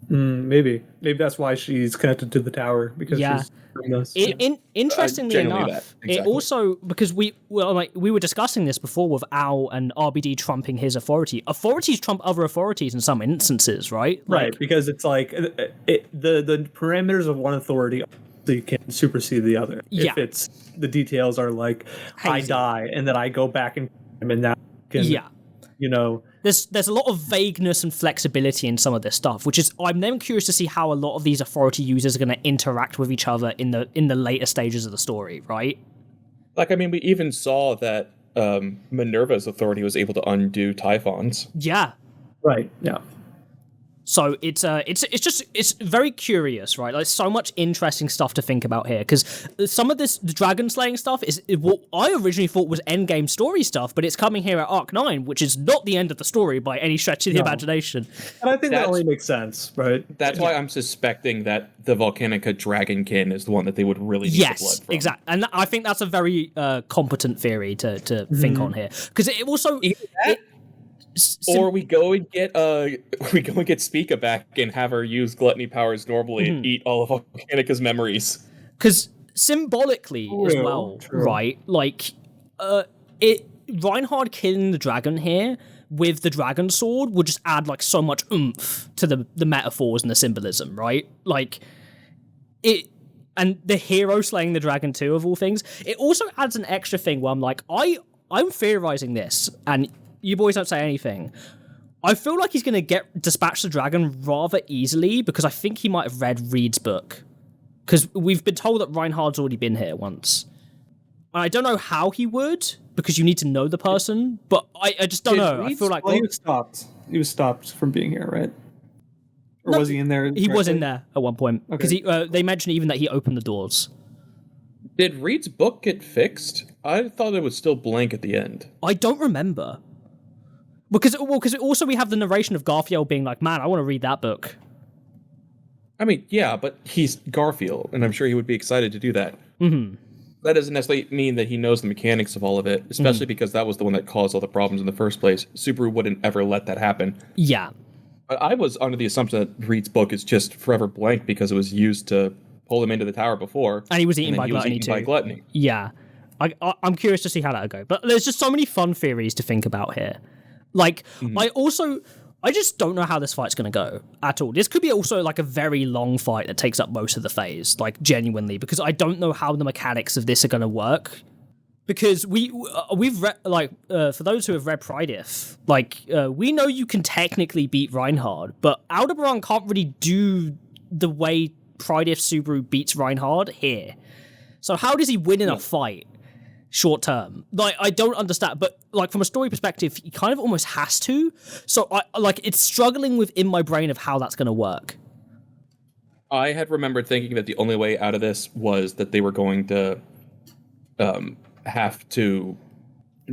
Maybe that's why she's connected to the tower, because she's from this. Interestingly enough, it also, because we were discussing this before with Al and RBD trumping his authority. Authorities trump other authorities in some instances, right? Right, because it's like the parameters of one authority can supersede the other. Yeah. If it's the details are like I die and then I go back and that can There's a lot of vagueness and flexibility in some of this stuff, which is, I'm then curious to see how a lot of these authority users are going to interact with each other in the later stages of the story, right? Like, I mean, we even saw that Minerva's authority was able to undo Typhon's. Yeah. Right, yeah. So it's very curious, right? Like so much interesting stuff to think about here, because some of the dragon slaying stuff is what I originally thought was endgame story stuff, but it's coming here at Arc 9, which is not the end of the story by any stretch of the imagination. And I think that only makes sense, right? That's why I'm suspecting that the Volcanica Dragonkin is the one that they would really need the blood from. Exactly. And I think that's a very competent theory to think on here, because it also. Or we go and get Spica back and have her use gluttony powers normally and eat all of Volcanica's memories. Because symbolically as well, right? Like, Reinhard killing the dragon here with the dragon sword would just add like so much oomph to the metaphors and the symbolism, right? Like it. And the hero slaying the dragon too, of all things. It also adds an extra thing where I'm like, I'm theorizing this, and you boys don't say anything. I feel like he's going to dispatch the dragon rather easily, because I think he might have read Reed's book. Because we've been told that Reinhard's already been here once. And I don't know how he would, because you need to know the person, but I just don't know. I feel like... Well, he was stopped. He was stopped from being here, right? Or was he in there? He was in there at one point. Because they mentioned even that he opened the doors. Did Reed's book get fixed? I thought it was still blank at the end. I don't remember. Because also we have the narration of Garfield being like, man, I want to read that book. I mean, yeah, but he's Garfield, and I'm sure he would be excited to do that. Mm-hmm. That doesn't necessarily mean that he knows the mechanics of all of it, especially because that was the one that caused all the problems in the first place. Subaru wouldn't ever let that happen. Yeah. But I was under the assumption that Reed's book is just forever blank because it was used to pull him into the tower before. And he was eaten by gluttony. Yeah. I'm curious to see how that would go. But there's just so many fun theories to think about here. Like, I just don't know how this fight's going to go at all. This could be also like a very long fight that takes up most of the phase, like genuinely, because I don't know how the mechanics of this are going to work. Because we've read, like, for those who have read Pridif, like, we know you can technically beat Reinhard, but Aldebaran can't really do the way Pridif Subaru beats Reinhard here. So how does he win in a fight? Short term, like, I don't understand, but like from a story perspective, he kind of almost has to. So it's struggling within my brain of how that's going to work. I had remembered thinking that the only way out of this was that they were going to have to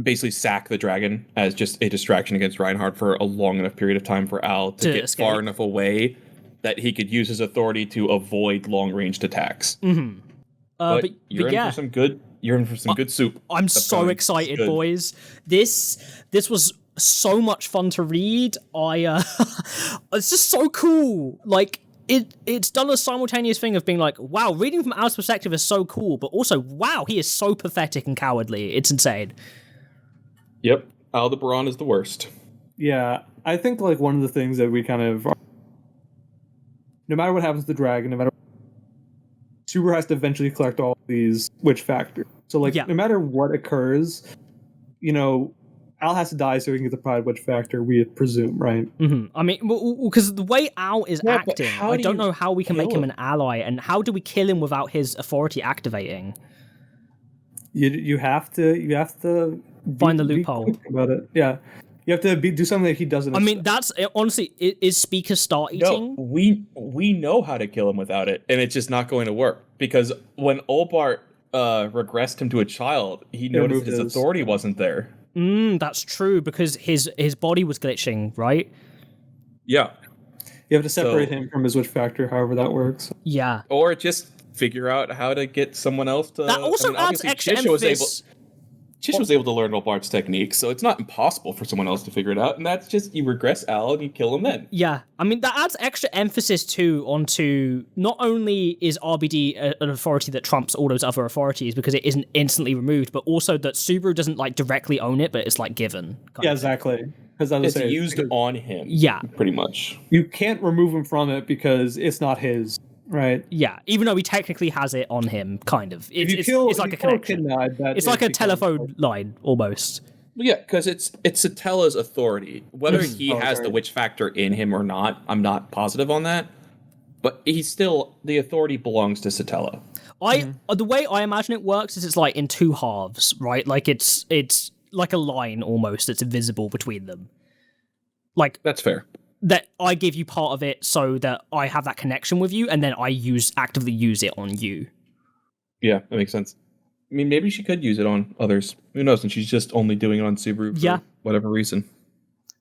basically sack the dragon as just a distraction against Reinhard for a long enough period of time for Al to get escape far enough away that he could use his authority to avoid long-ranged attacks. Mm-hmm. But you're in for some good. You're in for some good soup. I'm so excited, boys. This was so much fun to read. It's just so cool. Like, it's done a simultaneous thing of being like, wow, reading from Al's perspective is so cool, but also, wow, he is so pathetic and cowardly. It's insane. Yep, Aldebaran is the worst. Yeah, I think like one of the things that we kind of, no matter what happens to the dragon, no matter Subaru has to eventually collect all these witch factors. So, like, no matter what occurs, you know, Al has to die so he can get the Pride Witch factor, we presume, right? Mm-hmm. I mean, because the way Al is acting, I don't know how we can make him an ally, and how do we kill him without his authority activating? You have to find the loophole about it. Yeah. You have to do something that he doesn't. I mean, that's honestly, is Speaker start eating? No, we know how to kill him without it, and it's just not going to work, because when Olbart regressed him to a child, he noticed his authority wasn't there. That's true, because his body was glitching, right? Yeah. You have to separate him from his witch factor, however that works. Yeah. Or just figure out how to get someone else to. That also adds extra emphasis. Chish was able to learn Olbart's technique, so it's not impossible for someone else to figure it out, and that's just, you regress Al and you kill him then. Yeah, I mean, that adds extra emphasis too onto, not only is RBD an authority that trumps all those other authorities because it isn't instantly removed, but also that Subaru doesn't like directly own it, but it's like given. Yeah, exactly. It's used on him. Yeah. Pretty much. You can't remove him from it because it's not his. Right. Yeah, even though he technically has it on him, kind of. It's like a connection. It's like a telephone line, almost. Yeah, because it's Satella's authority. Whether he has the witch factor in him or not, I'm not positive on that. But he's still, the authority belongs to Satella. The way I imagine it works is it's like in two halves, right? Like it's like a line almost that's invisible between them. Like, that's fair. that I give you part of it so that I have that connection with you, and then I actively use it on you. Yeah, that makes sense. I mean, maybe she could use it on others. Who knows? And she's just only doing it on Subaru for whatever reason.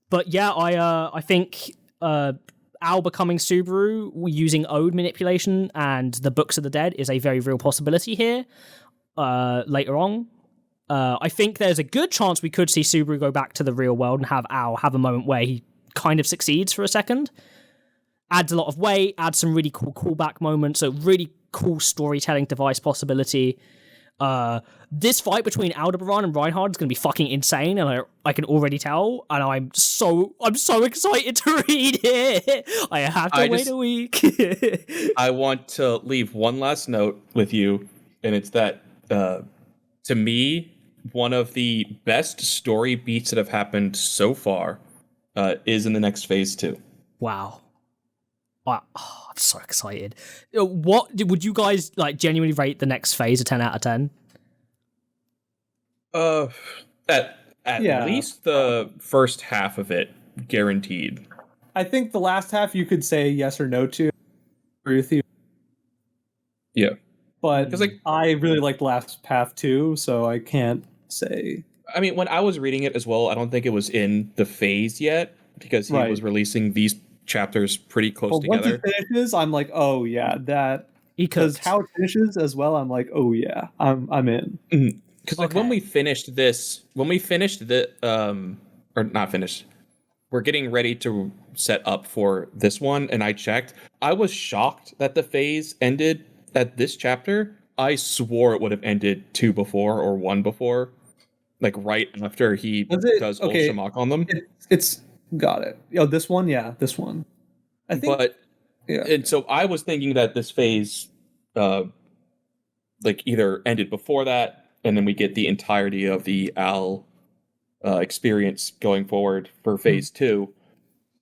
But yeah, I think Al becoming Subaru using Ode manipulation and the Books of the Dead is a very real possibility here later on. I think there's a good chance we could see Subaru go back to the real world and have Al have a moment where he kind of succeeds for a second. Adds a lot of weight, adds some really cool callback moments, a really cool storytelling device possibility. This fight between Aldebaran and Reinhard is going to be fucking insane, and I can already tell, and I'm so excited to read it. I have to wait a week. I want to leave one last note with you, and it's that, to me, one of the best story beats that have happened so far is in the next phase 2. Wow. I'm so excited. What would you guys like genuinely rate the next phase a 10 out of 10? At least the first half of it, guaranteed. I think the last half you could say yes or no to. Agree with you. Yeah. But I really liked the last half too, so I can't say. I mean, when I was reading it as well, I don't think it was in the phase yet, because he was releasing ththese chapters pretty close together. Once it finishes, I'm like, oh yeah, that, because how it finishes as well, I'm like, oh yeah, I'm in. Because when we finished or not finished, we're getting ready to set up for this one, and I checked. I was shocked that the phase ended at this chapter. I swore it would have ended 2 before or 1 before, like right after he does Ultramach on them. It's got it. This one, this one. I think, but and so I was thinking that this phase, like either ended before that, and then we get the entirety of the Al experience going forward for phase 2,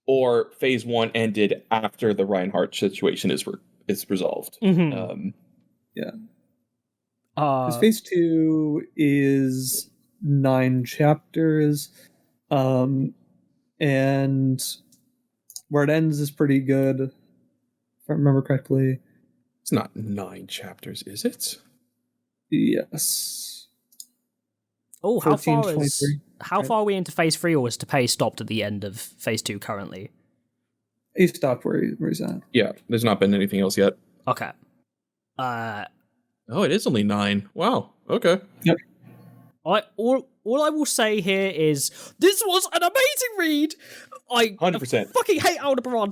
or phase 1 ended after the Reinhardt situation is resolved. Because phase 2 is 9 chapters, and where it ends is pretty good, if I remember correctly. It's not 9 chapters, is it? Yes. Oh, how far are we into phase 3, or is Tapei stopped at the end of phase 2 currently? He stopped where he's at. Yeah, there's not been anything else yet. Okay. Oh, it is only 9. Wow. Okay. Yep. All I will say here is this was an amazing read. I 100% fucking hate Aldebaran,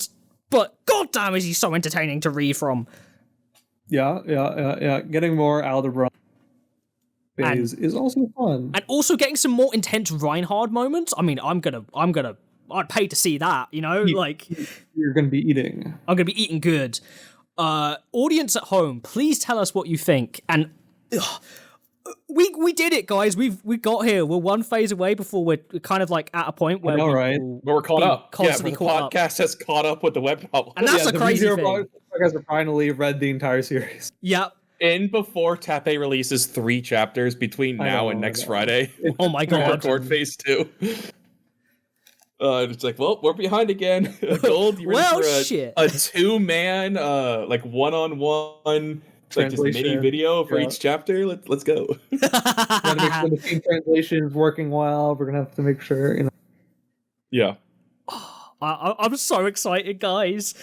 but goddamn is he so entertaining to read from. Yeah. Getting more Aldebaran is also fun, and also getting some more intense Reinhard moments. I mean, I'd pay to see that. You're gonna be eating. I'm gonna be eating good. Audience at home, please tell us what you think. And we did it, guys. We got here. We're one phase away before we're kind of like at a point where we're caught up. Constantly caught the podcast has caught up with the web novel. And that's a crazy thing. You guys have finally read the entire series. Yep. In before Tapei releases 3 chapters between now and next Friday. Oh my god. Record phase 2. It's like, well, we're behind again. Gold, you're well, for shit. a 2-man, like one-on-one, like just mini video for each chapter. Let's go. We're gonna make sure the scene translation is working well. We're gonna have to make sure. Yeah. I'm so excited, guys.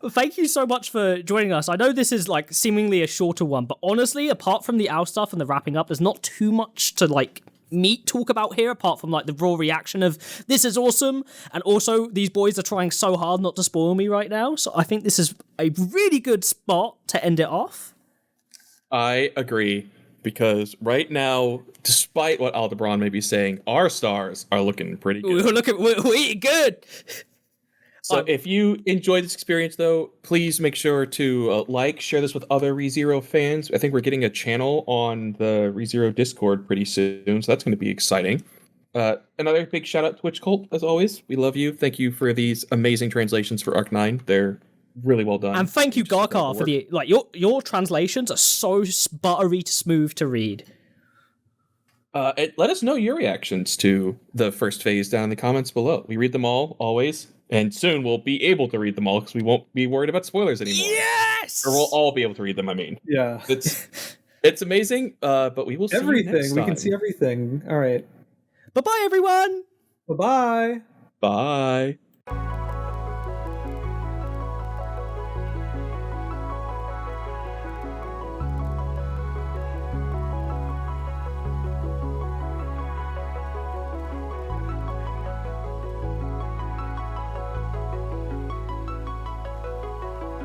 Thank you so much for joining us. I know this is like seemingly a shorter one, but honestly, apart from the Owl stuff and the wrapping up, there's not too much to talk about here, apart from like the raw reaction of this is awesome, and also these boys are trying so hard not to spoil me right now. So I think this is a really good spot to end it off. I agree, because right now, despite what Aldebaran may be saying, our stars are looking pretty good. We're eating good. So if you enjoyed this experience, though, please make sure to share this with other ReZero fans. I think we're getting a channel on the ReZero Discord pretty soon, so that's going to be exciting. Another big shout out to Twitch Cult, as always. We love you. Thank you for these amazing translations for Arc 9. They're really well done. And thank you, Garkar, for the your translations are so buttery smooth to read. Let us know your reactions to the first phase down in the comments below. We read them all, always. And soon we'll be able to read them all because we won't be worried about spoilers anymore. Yes! Or we'll all be able to read them, I mean. Yeah. It's amazing, but we will see you next time. We can see everything. All right. Bye-bye, everyone! Bye-bye. Bye.